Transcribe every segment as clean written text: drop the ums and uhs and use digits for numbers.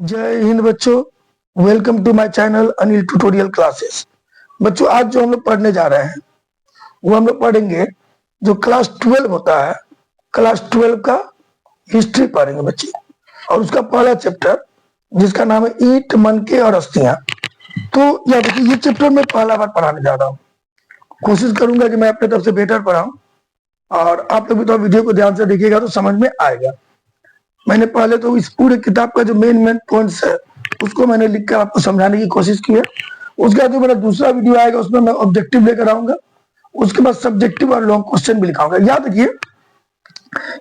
जय हिंद बच्चों। Welcome to my channel Anil tutorial classes. बच्चों आज जो हम लोग पढ़ने जा रहे हैं वो हम लोग पढ़ेंगे जो क्लास 12 होता है। क्लास 12 का हिस्ट्री पढ़ेंगे बच्चे, और उसका पहला चैप्टर जिसका नाम है ईंट, मनके और अस्थियां। तो याद रखिए ये चैप्टर मैं पहला बार पढ़ाने जा रहा हूँ। कोशिश करूंगा कि मैं अपने तरफ से बेटर पढ़ाऊं, और आप लोग भी तो वीडियो को ध्यान से देखिएगा तो समझ में आएगा। मैंने पहले तो इस पूरे किताब का जो मेन पॉइंट्स है उसको मैंने लिखकर आपको समझाने की कोशिश की है। उसके बाद जो मेरा दूसरा वीडियो आएगा उसमें मैं ऑब्जेक्टिव लेकर आऊंगा, उसके बाद सब्जेक्टिव और लॉन्ग क्वेश्चन भी लिखाऊंगा। याद रखिए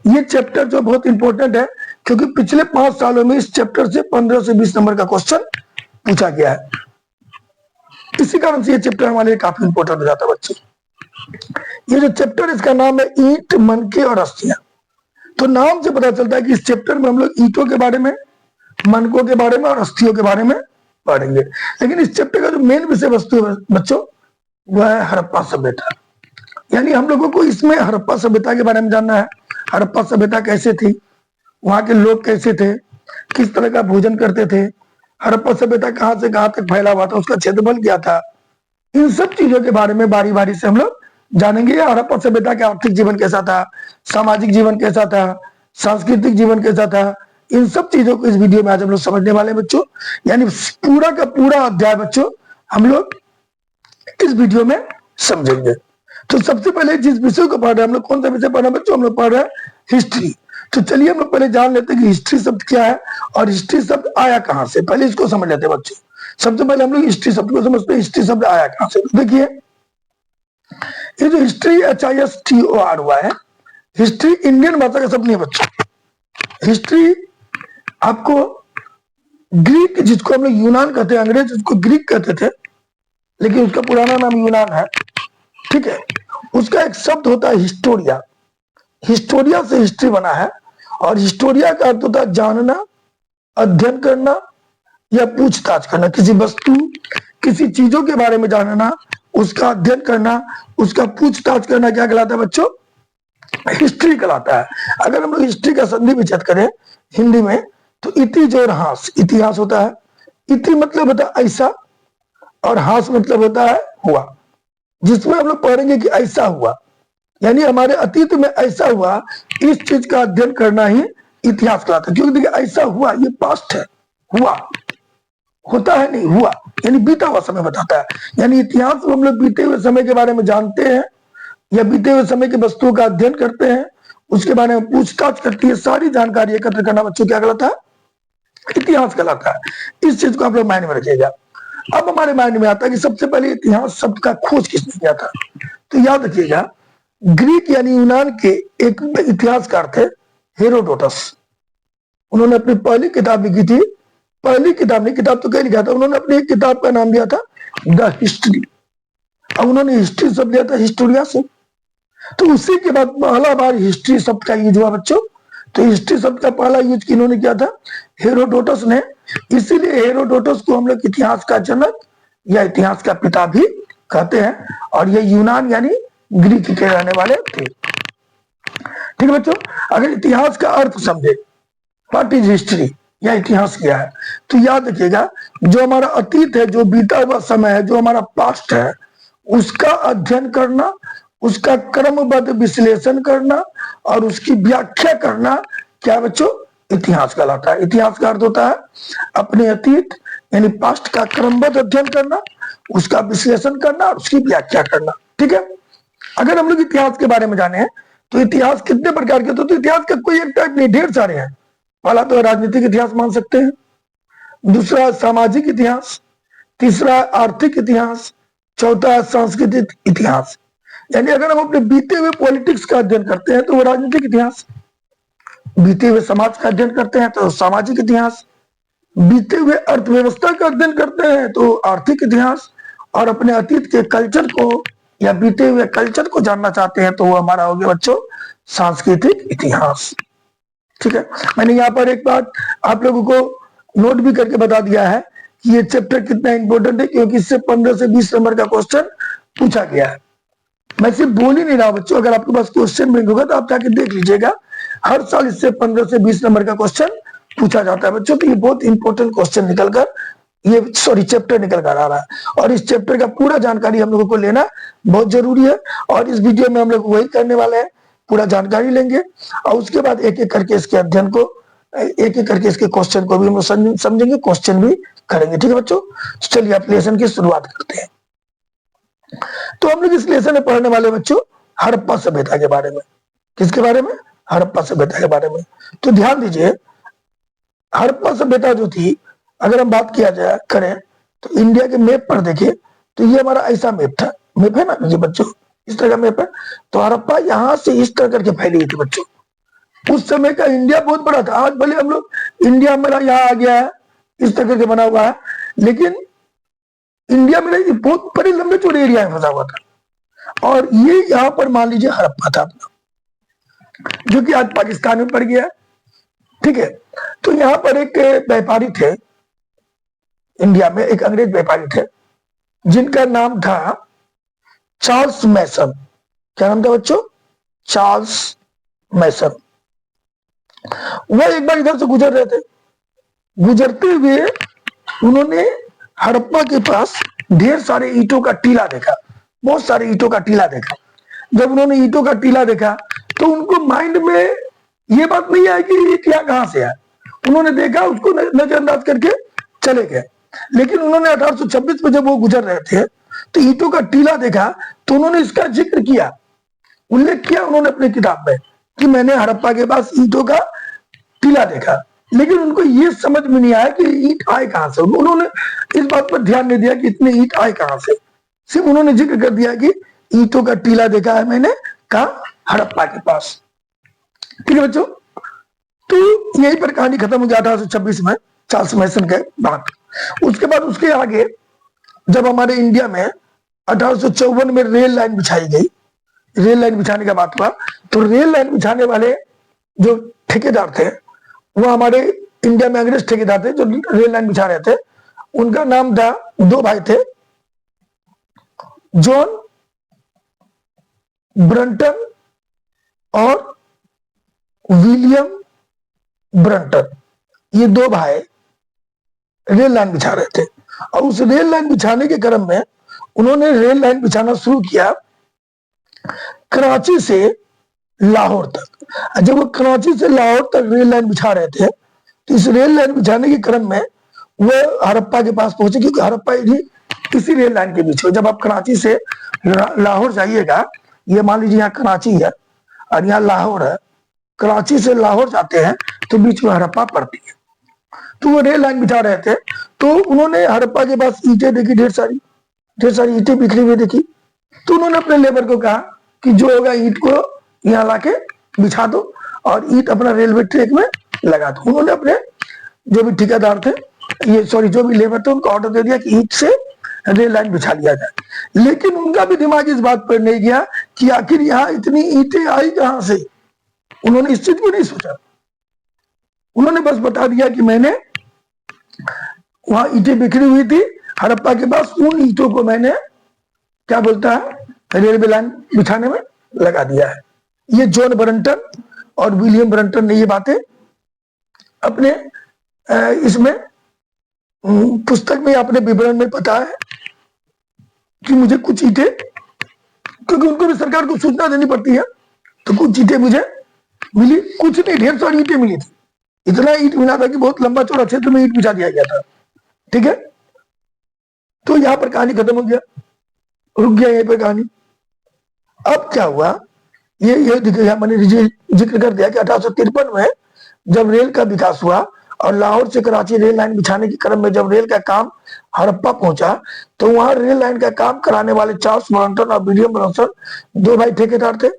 ये चैप्टर जो बहुत इंपॉर्टेंट है, क्योंकि पिछले 5 सालों में इस चैप्टर से 15 से 20 नंबर का क्वेश्चन पूछा गया है। इसी कारण से ये चैप्टर हमारे लिए काफी इंपॉर्टेंट हो जाता है बच्चे। ये जो चैप्टर इसका नाम है ईंट, मनके और अस्थियां। तो नाम से पता चलता है कि इस चैप्टर में हम लोग ईंटों के बारे में, मनकों के बारे में और अस्थियों के बारे में पढ़ेंगे। लेकिन इस चैप्टर का जो मेन विषय वस्तु है बच्चों वह है हड़प्पा सभ्यता। यानी हम लोगों को इसमें हड़प्पा सभ्यता के बारे में जानना है। हड़प्पा सभ्यता कैसे थी, वहां के लोग कैसे थे, किस तरह का भोजन करते थे, हड़प्पा सभ्यता कहां से कहां तक फैला हुआ था, उसका क्षेत्रफल क्या था, इन सब चीजों के बारे में बारी बारी से हम लोग जानेंगे। हड़प्पा सभ्यता का आर्थिक जीवन कैसा था, सामाजिक जीवन कैसा था, सांस्कृतिक जीवन कैसा था, इन सब चीजों को इस वीडियो में आज हम लोग समझने वाले हैं बच्चों। यानी पूरा का पूरा अध्याय बच्चों हम लोग इस वीडियो में समझेंगे। तो सबसे पहले जिस विषय को पढ़ रहे हैं हम लोग, कौन सा विषय पढ़ रहे हैं बच्चों? हम लोग पढ़ रहे हैं हिस्ट्री। तो चलिए हम लोग पहले जान लेते हैं कि हिस्ट्री शब्द क्या है और हिस्ट्री शब्द आया कहां से। पहले इसको समझ लेते हैं बच्चों। सबसे पहले हम लोग हिस्ट्री शब्द को समझते हैं। हिस्ट्री शब्द आया कहां से? देखिए ये जो हिस्ट्री HISTOR हुआ है, हिस्ट्री इंडियन भाषा का शब्द नहीं है बच्चों। हिस्ट्री आपको ग्रीक, जिसको हम लोग यूनान कहते हैं, अंग्रेज उसको ग्रीक कहते थे लेकिन उसका पुराना नाम यूनान है, ठीक है। उसका एक शब्द होता है हिस्टोरिया। हिस्टोरिया से हिस्ट्री बना है, और हिस्टोरिया का अर्थ होता है जानना, अध्ययन करना या पूछताछ करना। किसी वस्तु, किसी चीजों के बारे में जानना, उसका अध्ययन करना, उसका पूछताछ करना क्या कहलाता है बच्चों? हिस्ट्री कहलाता है। अगर हम लोग हिस्ट्री का संधि विच्छेद करें हिंदी में तो इति जोड़ हास, इतिहास होता है। इति मतलब होता है ऐसा, और हास मतलब होता है हुआ, जिसमें हम लोग पढ़ेंगे कि ऐसा हुआ, यानी हमारे अतीत में ऐसा हुआ, इस चीज का अध्ययन करना ही इतिहास कहलाता है। क्योंकि देखिए ऐसा हुआ ये पास्ट है, हुआ होता है नहीं, हुआ यानी बीता हुआ समय बताता है। यानी इतिहास में हम लोग बीते हुए समय के बारे में जानते हैं या बीते हुए समय की वस्तुओं का अध्ययन करते हैं, उसके बारे में पूछताछ करती है, सारी जानकारी एकत्र करना बच्चों क्या कहलाता है? इतिहास कहलाता है। इस चीज को आप लोग माइंड में रखिएगा। अब हमारे माइंड में आता है कि सबसे पहले इतिहास शब्द का खोज किसने किया था? तो याद रखिएगा ग्रीक यानी यूनान के एक इतिहासकार थे हेरोडोटस। उन्होंने अपनी पहली किताब लिखी थी, पहली किताब नहीं, किताब तो कहीं लिखा था, उन्होंने अपनी एक किताब का नाम दिया था द हिस्ट्री। अब उन्होंने हिस्ट्री शब्द लिया था हिस्टोरिया से। तो उसी के बाद पहला बार हिस्ट्री शब्द का यूज हुआ बच्चों। तो हिस्ट्री शब्द का पहला यूज किन्होंने किया था? हेरोडोटस ने। इसीलिए हेरोडोटस को हम लोग इतिहास का जनक या इतिहास का पिता भी कहते हैं, और ये यूनान यानी ग्रीक के रहने वाले थे। ठीक है बच्चों, अगर इतिहास का अर्थ समझे, व्हाट इज हिस्ट्री या इतिहास क्या है, तो याद रखिएगा जो हमारा अतीत है, जो बीता हुआ समय है, जो हमारा पास्ट है, उसका अध्ययन करना, उसका क्रमबद्ध विश्लेषण करना और उसकी व्याख्या करना क्या बच्चों? इतिहास कहलाता है। इतिहास का अर्थ होता है अपने अतीत यानी पास्ट का क्रमबद्ध अध्ययन करना, उसका विश्लेषण करना और उसकी व्याख्या करना। ठीक है। अगर हम लोग इतिहास के बारे में जाने तो इतिहास कितने प्रकार के? तो इतिहास का कोई एक टाइप नहीं, ढेर सारे हैं। पहला तो राजनीतिक इतिहास मान सकते हैं, दूसरा सामाजिक इतिहास, तीसरा आर्थिक इतिहास, चौथा सांस्कृतिक इतिहास। यानी अगर हम अपने बीते हुए पॉलिटिक्स का अध्ययन करते हैं तो वो राजनीतिक इतिहास, बीते हुए समाज का अध्ययन करते हैं तो सामाजिक इतिहास, बीते हुए अर्थव्यवस्था का अध्ययन करते हैं तो आर्थिक इतिहास, और अपने अतीत के कल्चर को या बीते हुए कल्चर को जानना चाहते हैं तो वो हमारा हो गया बच्चों सांस्कृतिक इतिहास। ठीक है। मैंने यहाँ पर एक बात आप लोगों को नोट भी करके बता दिया है कि ये चैप्टर कितना इंपॉर्टेंट है, क्योंकि इससे 15 से 20 नंबर का क्वेश्चन पूछा गया है। मैं सिर्फ बोल ही नहीं रहा बच्चों, अगर आपके पास क्वेश्चन बैंक होगा तो आप जाके देख लीजिएगा। हर साल इससे 15 से 20 नंबर का क्वेश्चन पूछा जाता है बच्चों। तो ये बहुत इंपॉर्टेंट क्वेश्चन निकल कर, ये सॉरी चैप्टर निकल कर आ रहा है, और इस चैप्टर का पूरा जानकारी हम लोगों को लेना बहुत जरूरी है। और इस वीडियो में हम लोग वही करने वाले हैं, पूरा जानकारी लेंगे और उसके बाद एक एक करके इसके अध्ययन को, एक एक करके इसके क्वेश्चन को भी हम लोग समझेंगे, क्वेश्चन भी करेंगे। ठीक है बच्चों, चलिए आप लेसन की शुरुआत करते हैं। तो हम लोग इस लेसन में पढ़ने वाले बच्चों हड़प्पा सभ्यता के बारे में। किसके बारे में? हड़प्पा सभ्यता के बारे में। तो ध्यान दीजिए, हड़प्पा सभ्यता जो थी, अगर हम बात किया जाए करें तो इंडिया के मैप पर देखिए तो ये हमारा ऐसा मैप था, मैप है ना ये बच्चों, इस तरह का मैप है। तो हड़प्पा यहाँ से इस तरह करके फैली हुई थी बच्चों। उस समय का इंडिया बहुत बड़ा था। आज भले हम लोग इंडिया मेरा यहाँ आ गया है, इस तरह करके बना हुआ है, लेकिन इंडिया में नहीं, बहुत बड़े लंबे चौड़े एरिया में फंसा हुआ था। और ये यहाँ पर मान लीजिए हड़प्पा था अपना, जो कि आज पाकिस्तान में पड़ गया है। ठीक है, तो यहाँ पर एक व्यापारी थे इंडिया में, एक अंग्रेज व्यापारी थे जिनका नाम था चार्ल्स मैसन। क्या नाम था बच्चों? चार्ल्स मैसन। वह एक बार इधर से गुजर रहे थे, गुजरते हुए उन्होंने हड़प्पा के पास ढेर सारे ईंटों का टीला देखा, बहुत सारे ईंटों का टीला देखा। जब उन्होंने ईंटों का टीला देखा तो उनको माइंड में ये बात नहीं आई कि ईंट यहाँ कहां से है। उन्होंने देखा, उसको नजरअंदाज करके चले गए। लेकिन उन्होंने 1826 में जब वो गुजर रहे थे तो ईंटों का टीला देखा, तो उन्होंने इसका जिक्र किया, उल्लेख किया उन्होंने अपनी किताब में कि मैंने हड़प्पा के पास ईंटों का टीला देखा। लेकिन उनको ये समझ में नहीं आया कि ईंट आए कहां से। उन्होंने इस बात पर ध्यान नहीं दिया कि इतने ईंट आए कहां से, सिर्फ उन्होंने जिक्र कर दिया कि ईंटों का टीला देखा है मैंने, कहा हड़प्पा के पास। ठीक है बच्चों, तो यहीं पर कहानी खत्म हो गया 1826 में चार्ल्स मैसन के बाद। उसके बाद उसके आगे जब हमारे इंडिया में 1854 में रेल लाइन बिछाई गई, रेल लाइन बिछाने का बात हुआ, तो रेल लाइन बिछाने वाले जो ठेकेदार थे वो हमारे इंडिया में अंग्रेज ठेकेदार थे जो रेल लाइन बिछा रहे थे। उनका नाम था, दो भाई थे, जॉन ब्रंटन और विलियम ब्रंटन। ये दो भाई रेल लाइन बिछा रहे थे, और उस रेल लाइन बिछाने के क्रम में उन्होंने रेल लाइन बिछाना शुरू किया कराची से लाहौर तक। जब वो कराची से लाहौर तक रेल लाइन बिछा रहे थे तो इस रेल लाइन बिछाने के क्रम में वो हड़प्पा के पास पहुंचे, क्योंकि हड़प्पा इसी रेल लाइन के बीच में। जब आप कराची से लाहौर जाइएगा, ये मान लीजिए यहाँ कराची है और यहाँ लाहौर है, कराची से लाहौर जाते हैं तो बीच में हड़प्पा पड़ती है। तो वो रेल लाइन बिछा रहे थे, तो उन्होंने हड़प्पा के पास ईंटें देखी, ढेर सारी ईंटें बिखरी हुई देखी। तो उन्होंने अपने लेबर को कहा कि जो होगा ईंट को यहाँ लाके बिछा दो और ईंट अपना रेलवे ट्रैक में लगा दो। उन्होंने अपने जो भी ठेकेदार थे, ये सॉरी जो भी लेबर थे, उनको ऑर्डर दे दिया कि ईंट से रेल लाइन बिछा लिया जाए। लेकिन उनका भी दिमाग इस बात पर नहीं गया कि आखिर यहाँ इतनी ईंटें आई कहां से। उन्होंने इस चीज को नहीं सोचा, उन्होंने बस बता दिया कि मैंने वहां ईंटें बिखरी हुई थी हड़प्पा के पास, उन ईंटों को मैंने क्या बोलता है रेलवे लाइन बिछाने में लगा दिया है। ये जॉन ब्रंटन और विलियम ब्रंटन ने ये बातें अपने इसमें पुस्तक में अपने विवरण में बताया है कि मुझे कुछ ईंटें, क्योंकि उनको भी सरकार को सूचना देनी पड़ती है, तो कुछ ईंटें मुझे मिली, कुछ नहीं ढेर सारी ईंटें मिली थी। इतना ईंट मिला था कि बहुत लंबा चौड़ा क्षेत्र में ईंट बिछा दिया गया था। ठीक है, तो यहां पर कहानी खत्म हो गया, रुक गया यहीं पर कहानी। अब क्या हुआ, ये मैंने जिक्र कर दिया कि 1853 में जब रेल का विकास हुआ और लाहौर से कराची रेल लाइन बिछाने के क्रम में जब रेल का काम हड़प्पा पहुंचा, तो वहां रेल लाइन का काम कराने वाले चार्ल्स ब्रंटन और विलियम ब्रंटन दो भाई ठेकेदार थे।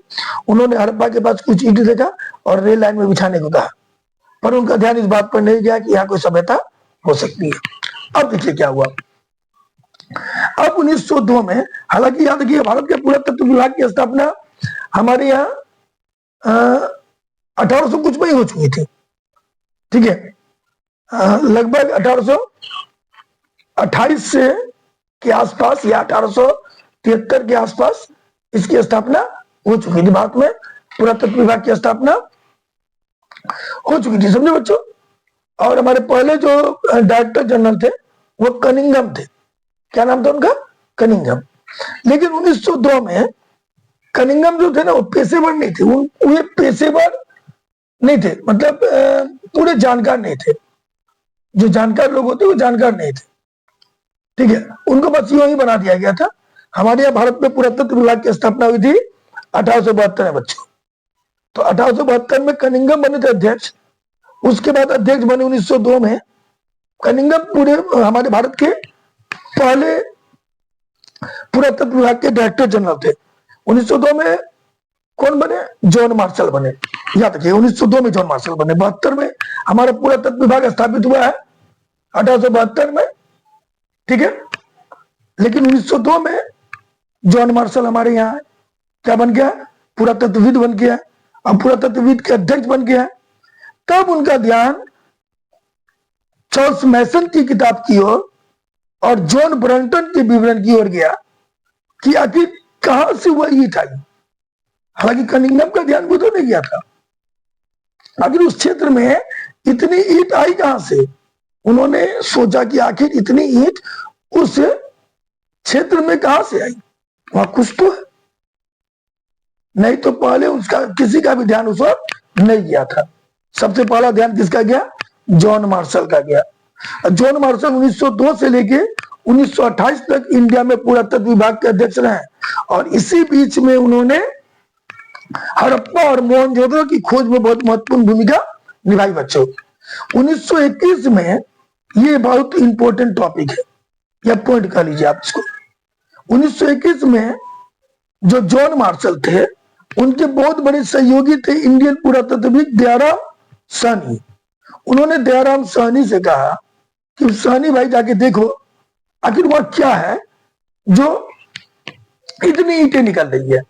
उन्होंने हड़प्पा के पास कुछ ईंट देखा और रेल लाइन में बिछाने को कहा, पर उनका ध्यान इस बात पर नहीं गया कि यहाँ कोई सभ्यता हो सकती है। अब देखिए क्या हुआ। अब 1902 में, हालांकि याद रखिए भारत के पुरातत्व विभाग की स्थापना हमारे यहाँ 1800 कुछ में ही हो चुकी थी। ठीक है, लगभग 1828 से के आसपास या 1873 के आसपास इसकी स्थापना हो चुकी थी। भारत में पुरातत्व विभाग की स्थापना हो चुकी थी, समझे बच्चों। और हमारे पहले जो डायरेक्टर जनरल थे वो कनिंघम थे। क्या नाम था उनका? कनिंघम। लेकिन 1902 में कनिंघम जो थे ना वो पेशेवर नहीं थे, वो पेशेवर नहीं थे, मतलब पूरे जानकार नहीं थे। जो जानकार लोग होते वो जानकार नहीं थे, ठीक है। उनको बस यूं ही बना दिया गया था। हमारे यहाँ भारत में पुरातत्व विभाग की स्थापना हुई थी 1872 में बच्चों। तो 1872 में कनिंघम बने थे अध्यक्ष। उसके बाद अध्यक्ष बने 1902 में। कनिंघम पूरे हमारे भारत के पहले पुरातत्व विभाग के डायरेक्टर जनरल थे। 1902 में कौन बने? जॉन मार्शल बने। याद रखिए 1902 में जॉन मार्शल बने। 72 में हमारा पुरातत्व विभाग स्थापित हुआ है, 1872 में, ठीक है। लेकिन 1902 में जॉन मार्शल हमारे यहाँ क्या बन गया? पुरातत्वविद बन गया। अब पुरातत्वविद के अध्यक्ष बन गया। तब उनका ध्यान चार्ल्स मैसन की किताब की ओर और जॉन ब्रंटन के विवरण की ओर गया कि आखिर कहां से हुआ ईट आई। हालांकि कनिंघम का ध्यान वो तो नहीं गया था, आखिर उस क्षेत्र में इतनी ईट आई कहां से। उन्होंने सोचा कि आखिर इतनी ईट उस क्षेत्र में कहां से आई, वहां कुछ तो है। नहीं तो पहले उसका किसी का भी ध्यान उस वक्त नहीं गया था। सबसे पहला ध्यान किसका गया? जॉन मार्शल का गया। जॉन मार्शल 1902 से लेके 1928 तक इंडिया में पुरातत्व विभाग के अध्यक्ष रहे और इसी बीच में उन्होंने हड़प्पा और मोहनजोदड़ो की खोज में बहुत महत्वपूर्ण भूमिका निभाई बच्चों। 1921 में ये बहुत इंपॉर्टेंट टॉपिक है, या पॉइंट कर लीजिए आप इसको। 1921 में जो जॉन मार्शल थे उनके बहुत बड़े सहयोगी थे इंडियन पुरातत्वविद दयाराम साहनी। उन्होंने दयाराम साहनी से कहा कि साहनी भाई जाके देखो आखिर वह क्या है जो इतनी ईंटें निकल रही है।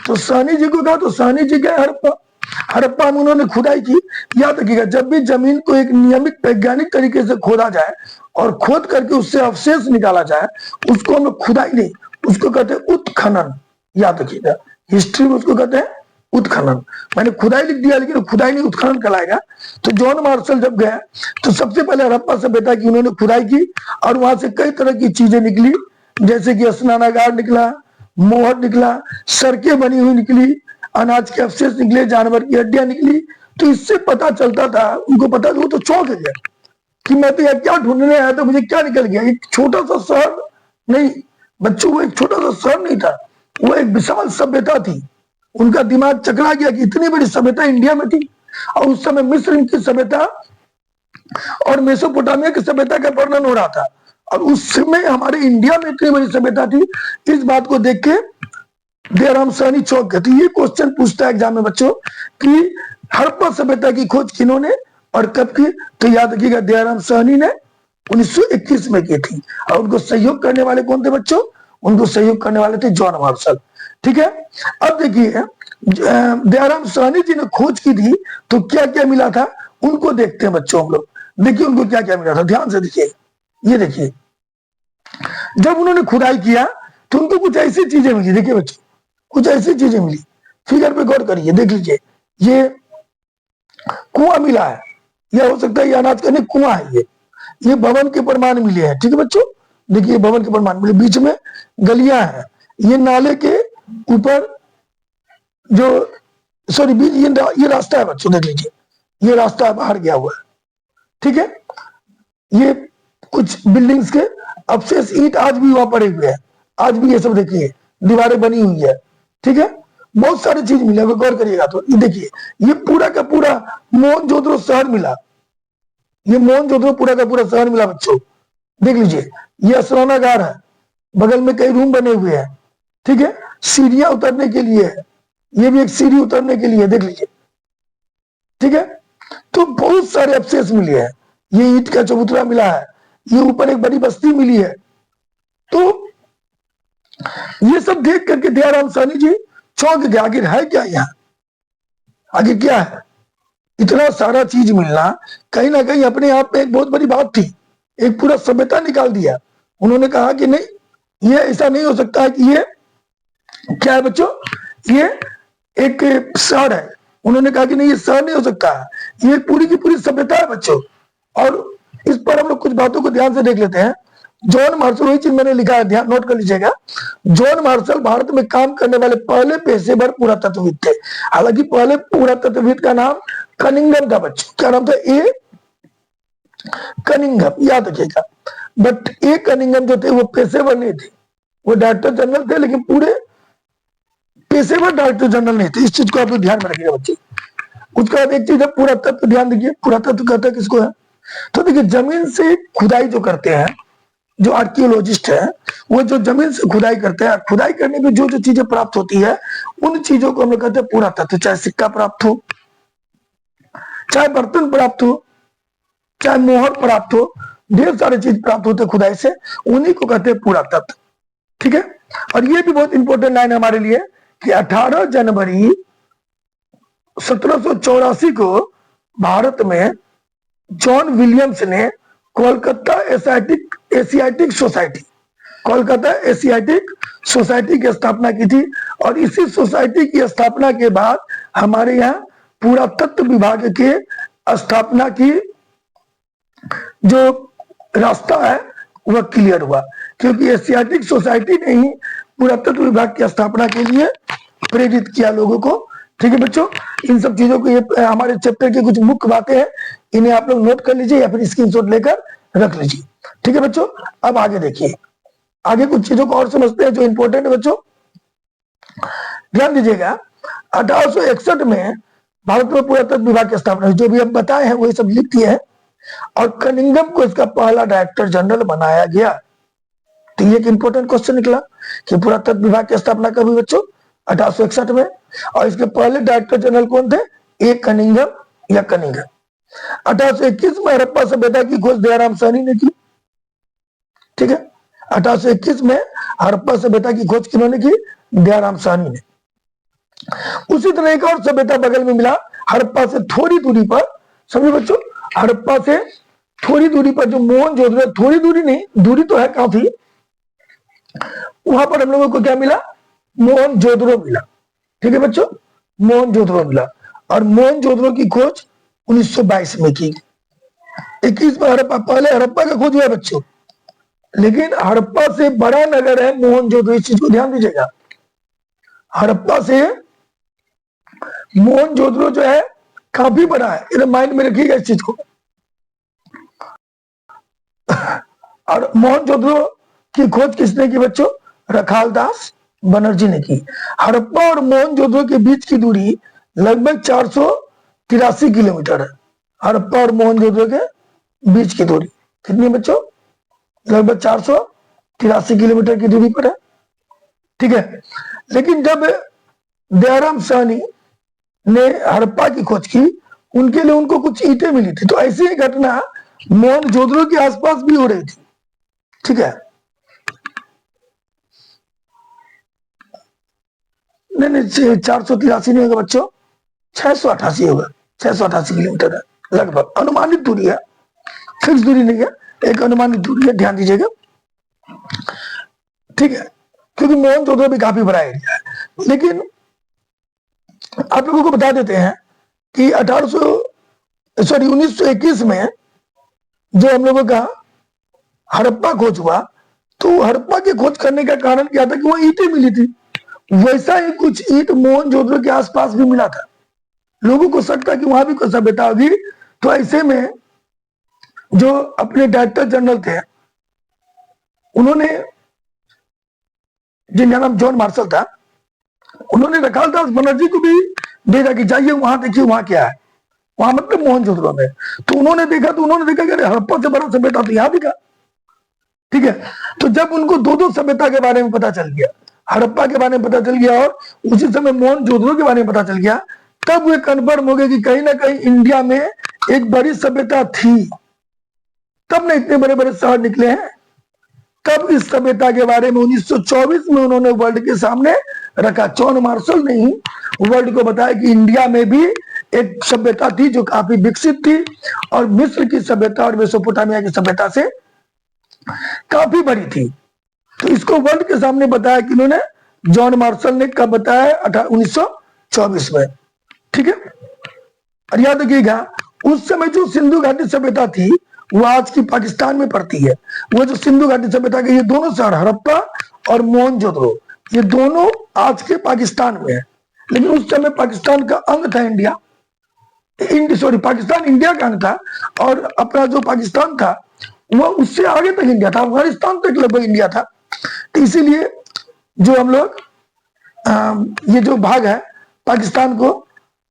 तो साहनी जी को कहा, तो साहनी जी गए हड़प्पा। हड़प्पा में उन्होंने खुदाई की। याद रखिएगा, जब भी जमीन को एक नियमित वैज्ञानिक तरीके से खोदा जाए और खोद करके उससे अवशेष निकाला जाए, उसको हम लोग खुदाई नहीं, उसको कहते हैं उत्खनन। याद रखिएगा, हिस्ट्री में उसको कहते हैं उत्खनन। मैंने खुदाई लिख दिया, लेकिन खुदाई नहीं, उत्खनन कहलाएगा। तो जॉन मार्शल जब गए तो सबसे पहले हड़प्पा सभ्यता की उन्होंने खुदाई की और वहां से कई तरह की चीजें निकली, जैसे कि स्नानागार निकला, मोहर निकला, सड़कें बनी हुई निकली, अनाज के अवशेष निकले, जानवर की हड्डियां निकली। तो इससे पता चलता था, उनको पता, वो तो चौंक गया कि मैं तो यार क्या ढूंढने आया था, मुझे क्या निकल गया। एक छोटा सा शहर नहीं बच्चों, वो एक छोटा सा शहर नहीं था, वो एक विशाल सभ्यता थी। उनका दिमाग चकरा गया कि इतनी बड़ी सभ्यता इंडिया में थी। और उस समय मिस्र की सभ्यता और मेसोपोटामिया की सभ्यता का वर्णन हो रहा था, और उस समय हमारे इंडिया में इतनी बड़ी सभ्यता थी। इस बात को देख के दयाराम साहनी चौंक गए। तो ये क्वेश्चन पूछता है एग्जाम में बच्चों कि हड़प्पा सभ्यता की खोज किन्होंने और कब की? तो याद रखिएगा, दयाराम साहनी ने 1921 में की थी। और उनको सहयोग करने वाले कौन थे बच्चों? उनको सहयोग करने वाले थे जॉन मार्शल, ठीक है। अब देखिए, दयाराम साहनी जी ने खोज की थी तो क्या क्या मिला था उनको देखते हैं बच्चों हम लोग। देखिए उनको क्या क्या मिला था, ध्यान से देखिए। ये देखिए, जब उन्होंने खुदाई किया तो उनको कुछ ऐसी चीजें मिली। देखिए बच्चों, कुछ ऐसी चीजें मिली, फिगर पे गौर करिए, देख लीजिए। ये कुआं मिला है, यह हो सकता है ये अनाज का नहीं, कुआं है ये भवन के प्रमाण मिले हैं, ठीक है बच्चों। देखिए भवन के प्रमाण मिले, बीच में गलियां हैं, ये नाले के ऊपर जो सॉरी ये रास्ता है बच्चों, देख लीजिए, ये रास्ता बाहर गया हुआ है, ठीक है। ये कुछ बिल्डिंग्स के अवशेष, ईंट आज भी वहां पड़े हुए हैं, आज भी ये सब देखिए दीवारें बनी हुई है, ठीक है। बहुत सारी चीज मिली, अगर गौर करिएगा तो। ये देखिए, ये पूरा का पूरा मोहनजोदड़ो शहर मिला, ये मोहनजोदड़ो पूरा का पूरा शहर मिला बच्चों, देख लीजिए। ये स्नानागार है, बगल में कई रूम बने हुए हैं, ठीक है। सीढ़ियां उतरने के लिए है, ये भी एक सीढ़ी उतरने के लिए, देख लीजिए, ठीक है। तो बहुत सारे अवशेष मिले हैं। ये ईंट का चबूतरा मिला है, ये ऊपर एक बड़ी बस्ती मिली है। तो ये सब देख करके दयाराम साहनी जी चौंक गए, आखिर है क्या यहाँ, आगे क्या है। इतना सारा चीज मिलना कहीं ना कहीं अपने आप में एक बहुत बड़ी बात थी, एक पूरा सभ्यता निकाल दिया। उन्होंने कहा कि नहीं, ये ऐसा नहीं हो सकता है कि ये क्या है बच्चों, ये एक शहर है। उन्होंने कहा कि नहीं, ये शहर नहीं हो सकता है, ये पूरी की पूरी सभ्यता है बच्चों, और इस पर हम लोग कुछ बातों को ध्यान से देख लेते हैं। जॉन मार्शल, वही चीज मैंने लिखा है, ध्यान नोट कर लीजिएगा। जॉन मार्शल भारत में काम करने वाले पहले पेशेवर पुरातत्वविद थे। हालांकि पहले पुरातत्वविद का नाम कनिंघम था बच्चों। क्या नाम था? ए कनिंघम, याद रखिएगा। बट ए कनिंघम जो थे वो पेशेवर नहीं थे, वो डायरेक्टर जनरल थे, लेकिन पूरे पेशेवर डायरेक्टर जनरल नहीं थे। इस चीज को आप लोग ध्यान में रखिएगा बच्चे। उसके बाद एक चीज है पुरातत्व, ध्यान दीजिए। पुरातत्व कहता है किसको है? तो देखिए, जमीन से खुदाई जो करते हैं, जो आर्कियोलॉजिस्ट है, वो जो जमीन से खुदाई करते हैं, खुदाई करने में जो जो चीजें प्राप्त होती है, उन चीजों को हम लोग कहते हैं पुरातत्व। चाहे सिक्का प्राप्त हो, चाहे बर्तन प्राप्त हो, चाहे मोहर प्राप्त हो, ढेर सारी चीज प्राप्त होते खुदाई से, उन्हीं को कहते हैं पुरातत्व। ठीक है। और ये भी बहुत इंपॉर्टेंट लाइन हमारे लिए कि 18 जनवरी 1784 को भारत में जॉन विलियम्स ने Kolkata Asiatic society, Kolkata Asiatic society की स्थापना की थी। और इसी सोसाइटी की स्थापना के बाद हमारे यहाँ पुरातत्व विभाग के स्थापना की जो रास्ता है वह क्लियर हुआ, क्योंकि एशियाटिक सोसाइटी ने ही पुरातत्व विभाग की स्थापना के लिए प्रेरित किया लोगों को। ठीक है बच्चों, इन सब चीजों को, ये हमारे चैप्टर की कुछ मुख्य बातें हैं, इन्हें आप लोग नोट कर लीजिए या फिर स्क्रीनशॉट लेकर रख लीजिए। ठीक है बच्चों, अब आगे देखिए, आगे कुछ चीजों को और समझते हैं जो इंपॉर्टेंट है बच्चों। ध्यान दीजिएगा, 1861 में भारत में पुरातत्व विभाग की स्थापना हुई। जो भी अब बताए हैं वही सब लिख दिए हैं। और कनिंघम को इसका पहला डायरेक्टर जनरल बनाया गया। तो ये एक इंपॉर्टेंट क्वेश्चन निकला कि पुरातत्व विभाग की स्थापना कब हुई बच्चों? 1861 में। और इसके पहले डायरेक्टर जनरल कौन थे? ए कनिंघम या कनिंघम। 1821 में हड़प्पा सभ्यता की खोज दयाराम साहनी ने की। ठीक है, 1821 में हड़प्पा सभ्यता की खोज किन्होंने की? दयाराम साहनी ने। उसी तरह एक और सभ्यता बगल में मिला, हड़प्पा से थोड़ी दूरी पर, समझे बच्चों, हड़प्पा से थोड़ी दूरी पर जो मोहनजोदड़ो, थोड़ी दूरी नहीं, दूरी तो है काफी, वहां पर हम लोगों को क्या मिला? मोहनजोदड़ो मिला। ठीक है बच्चों, मोहनजोदड़ो मिला। और मोहनजोदड़ो की खोज 1922 में की। 21 में हड़प्पा, पहले हड़प्पा का खोज हुआ बच्चों, लेकिन हड़प्पा से बड़ा नगर है मोहनजोदड़ो। इस चीज को ध्यान दीजिएगा, हड़प्पा से मोहनजोदड़ो जो है काफी बड़ा है, इधर माइंड में रखिएगा इस चीज को। और मोहनजोदड़ो की खोज किसने की बच्चों? रखाल दास बनर्जी ने की। हड़प्पा और मोहनजोदड़ो के बीच की दूरी लगभग 483 किलोमीटर है। हड़प्पा और मोहनजोदड़ो के बीच की दूरी कितनी बच्चों? लगभग 483 किलोमीटर की दूरी पर है। ठीक है, लेकिन जब दयाराम साहनी ने हड़प्पा की खोज की, उनके लिए उनको कुछ ईंटें मिली थी। तो ऐसी ही घटना मोहनजोदड़ो के आसपास भी हो रही थी। ठीक है, नहीं 483 नहीं होगा बच्चों, 688 होगा। 688 किलोमीटर है लगभग, अनुमानित दूरी है, फिक्स दूरी नहीं है, एक अनुमानित दूरी है, ध्यान दीजिएगा। ठीक है, क्योंकि मोहनजोदड़ो भी काफी बड़ा एरिया है। लेकिन आप लोगों को बता देते हैं कि 1921 में जो हम लोगों का हड़प्पा खोज हुआ, तो हड़प्पा की खोज करने का कारण क्या था कि वहां ईंटें मिली थी। वैसा ही कुछ ईंट मोहनजोदड़ो के आसपास भी मिला था। लोगों को शक था कि वहां भी कोई सभ्यता होगी। तो ऐसे में जो अपने डायरेक्टर जनरल थे, उन्होंने, जिनका नाम जॉन मार्शल था, उन्होंने रखाल दास बनर्जी को भी भेजा कि जाइए वहां देखिए वहां क्या है, वहां मतलब मोहनजोदड़ो में। तो उन्होंने देखा कि अरे हड़प्पा से बड़ा सभ्यता तो यहाँ दिखा। ठीक है, तो जब उनको दो दो सभ्यता के बारे में पता चल गया, हड़प्पा के बारे में पता चल गया और उसी समय मोहनजोदड़ो के बारे में पता चल गया, तब वे कन्फर्म हो गए कि कहीं ना कहीं इंडिया में एक बड़ी सभ्यता थी। तब ना इतने बड़े बड़े शहर निकले हैं। तब इस सभ्यता के बारे में 1924 में उन्होंने वर्ल्ड के सामने रखा। जॉन मार्शल ने ही वर्ल्ड को बताया कि इंडिया में भी एक सभ्यता थी जो काफी विकसित थी और मिस्र की सभ्यता और मेसोपोटामिया की सभ्यता से काफी बड़ी थी। तो इसको वर्ल्ड के सामने बताया कि इन्होंने, जॉन मार्शल ने कब बताया? 1924 में। ठीक है, और याद रखिएगा, उस समय जो सिंधु घाटी सभ्यता थी वो आज की पाकिस्तान में पड़ती है। वो जो सिंधु घाटी सभ्यता के ये दोनों शहर हड़प्पा और मोहनजोदड़ो, ये दोनों आज के पाकिस्तान में है। लेकिन उस समय पाकिस्तान का अंग था इंडिया, सॉरी पाकिस्तान इंडिया का अंग था, और अपना जो पाकिस्तान था वो उससे आगे तक इंडिया था, अफगानिस्तान तक लगभग इंडिया था। तो इसीलिए जो हम लोग ये जो भाग है पाकिस्तान को,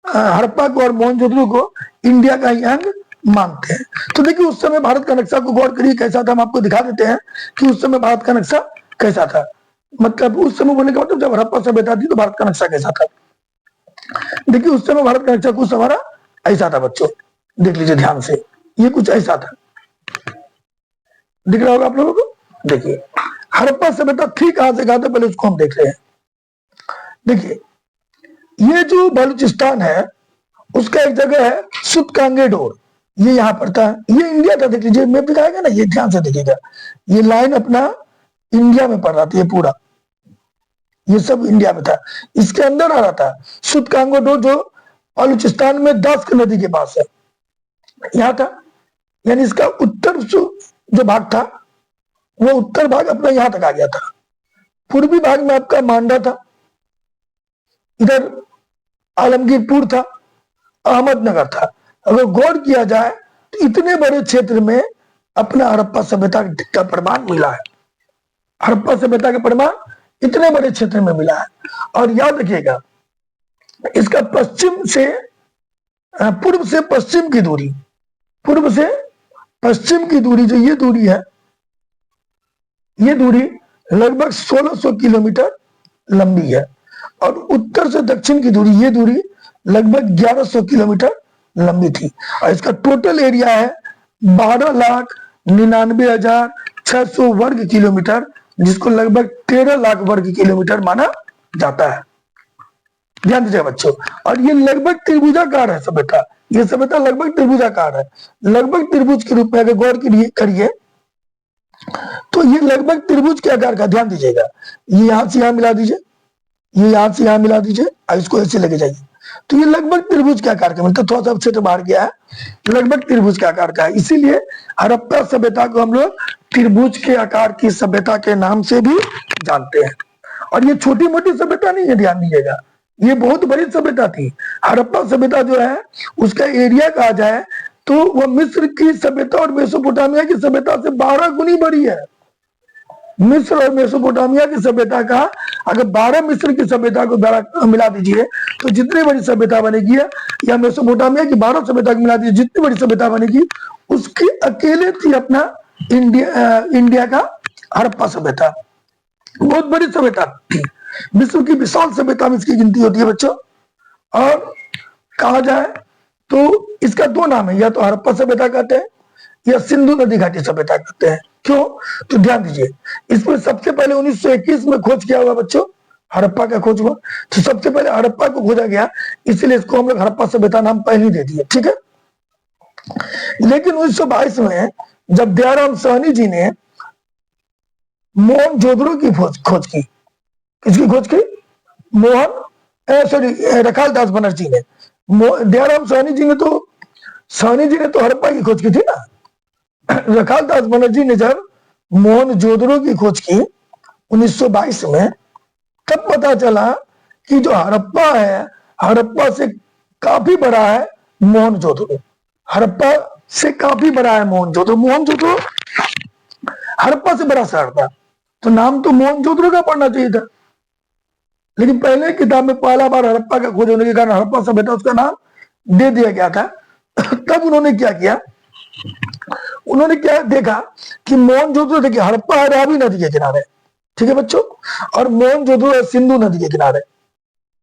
हड़प्पा को और मोहनजोदड़ो को इंडिया का ही अंग मानते हैं। तो देखिए उस समय भारत का नक्शा को गौर करिए कैसा था। हम आपको दिखा देते हैं कि उस समय भारत का नक्शा कैसा था। मतलब उस समय बोलने का मतलब जब हड़प्पा सभ्यता थी तो भारत का नक्शा कैसा था। देखिए उस समय भारत का नक्शा कुछ हमारा ऐसा था बच्चों, देख लीजिए ध्यान से, ये कुछ ऐसा था, दिख रहा होगा आप लोगों को। देखिए हड़प्पा सभ्यता थी कहां से कहां तक, पहले उसको हम देख रहे हैं। देखिए ये जो बलूचिस्तान है उसका एक जगह है सुतकांगेडोर, ये यहाँ पर था, ये इंडिया था। देख लीजिए मैप दिखाएगा ना, ये ध्यान से देखिएगा, ये लाइन अपना इंडिया में पड़ रहा था, ये पूरा ये सब इंडिया में था। इसके अंदर आ रहा था सुतकांगेडोर जो बलूचिस्तान में दस्क नदी के पास है, यहाँ था। यानी इसका उत्तर जो भाग था वो उत्तर भाग अपना यहां तक आ गया था। पूर्वी भाग में आपका मांडा था, इधर आलमगीरपुर था, अहमदनगर था। अगर गौर किया जाए तो इतने बड़े क्षेत्र में अपना हड़प्पा सभ्यता का प्रमाण मिला है। हड़प्पा सभ्यता का प्रमाण इतने बड़े क्षेत्र में मिला है। और याद रखिएगा इसका पश्चिम से पूर्व से पश्चिम की दूरी, पूर्व से पश्चिम की दूरी जो ये दूरी है, ये दूरी लगभग 1600 किलोमीटर लंबी है। और उत्तर से दक्षिण की दूरी, ये दूरी लगभग 1100 किलोमीटर लंबी थी। और इसका टोटल एरिया है 12,99,600 वर्ग किलोमीटर, जिसको लगभग 13 लाख वर्ग किलोमीटर माना जाता है। ध्यान दीजिए बच्चों। और ये लगभग त्रिभुजाकार है सभ्यता, ये सभ्यता लगभग त्रिभुजाकार है। लगभग त्रिभुज के रूप में अगर गौर करिए तो ये लगभग त्रिभुज के आकार का, ध्यान दीजिएगा, ये यहां से यहां मिला दीजिए, ये यहां से यहां मिला दीजिए, और इसको ऐसे लेके जाइए, तो ये लगभग त्रिभुज के आकार का मिलता, थोड़ा सा क्षेत्र बाहर गया है, लगभग त्रिभुज के आकार का है। इसीलिए हड़प्पा सभ्यता को हम लोग त्रिभुज के आकार की सभ्यता के नाम से भी जानते हैं। और ये छोटी मोटी सभ्यता नहीं है, ध्यान दीजिएगा, ये बहुत बड़ी सभ्यता थी। हड़प्पा सभ्यता जो है उसका एरिया कहा जाए तो वह मिस्र की सभ्यता और मेसोपोटामिया की सभ्यता से 12 गुनी बड़ी है। मिस्र और मेसोपोटामिया की सभ्यता का अगर 12 मिस्र की सभ्यता को मिला दीजिए तो जितनी बड़ी सभ्यता बनेगी, या मेसोपोटामिया की 12 सभ्यता को मिला दीजिए जितनी बड़ी सभ्यता बनेगी, उसकी अकेले थी अपना इंडिया का हड़प्पा सभ्यता। बहुत बड़ी सभ्यता थी, विश्व की विशाल सभ्यता में इसकी गिनती होती है बच्चों। और कहा जाए तो इसका दो नाम है, या तो हड़प्पा सभ्यता कहते हैं या सिंधु नदी घाटी सभ्यता कहते हैं। क्यों? तो ध्यान दीजिए, इसमें सबसे पहले 1921 में खोज किया हुआ बच्चों, हड़प्पा का खोज हुआ, तो सबसे पहले हड़प्पा को खोजा गया, इसलिए इसको हम लोग हड़प्पा सभ्यता नाम पहले दे दिए, ठीक है। लेकिन 1922 में जब दयाराम साहनी जी ने मोहनजोदड़ो की खोज की, किसकी खोज की? रखालदास बनर्जी ने, दयाराम साहनी जी ने तो हड़प्पा की खोज की थी ना। रखालदास बनर्जी ने जब मोहनजोदड़ो की खोज की 1922 में, तब पता चला कि जो हड़प्पा है, हड़प्पा से काफी बड़ा है मोहनजोदड़ो, हड़प्पा से काफी बड़ा है मोहनजोदड़ो। मोहनजोदड़ो हड़प्पा से बड़ा शहर था, तो नाम तो मोहनजोदड़ो का पढ़ना चाहिए था। लेकिन पहले किताब में पहला बार हड़प्पा का खोज होने के कारण हड़प्पा सभ्यता उसका नाम दे दिया गया था। तब उन्होंने क्या किया, उन्होंने क्या देखा कि मोहनजोदड़ो, देखिए हड़प्पा है रावी नदी के किनारे, ठीक है बच्चों, और मोहनजोदड़ो है सिंधु नदी के किनारे,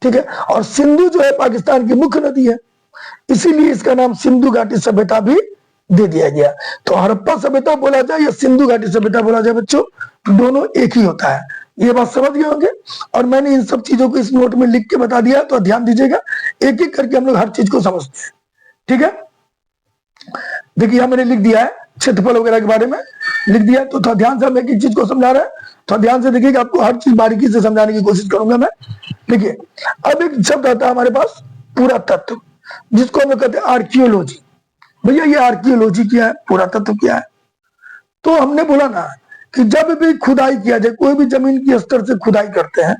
ठीक है। और सिंधु जो है पाकिस्तान की मुख्य नदी है, इसीलिए इसका नाम सिंधु घाटी सभ्यता भी दे दिया गया। तो हड़प्पा सभ्यता बोला जाए या सिंधु घाटी सभ्यता बोला जाए बच्चों, तो दोनों एक ही होता है, ये बात समझ गए होंगे। और मैंने इन सब चीजों को इस नोट में लिख के बता दिया, तो ध्यान दीजिएगा, एक एक करके हम लोग हर चीज को समझते हैं, ठीक है। देखिए यहां मैंने लिख दिया है, क्षेत्रफल वगैरह के बारे में लिख दिया, तो थोड़ा ध्यान से हम एक एक चीज को समझा रहे हैं, थोड़ा ध्यान से देखिएगा, आपको हर चीज बारीकी से समझाने की कोशिश करूंगा मैं। देखिए अब एक शब्द आता है हमारे पास, पूरा तत्व, जिसको हम लोग कहते हैं आर्कियोलॉजी। भैया ये आर्कियोलॉजी क्या है, पुरातत्व क्या है? तो हमने बोला ना कि जब भी खुदाई किया जाए, कोई भी जमीन की स्तर से खुदाई करते हैं,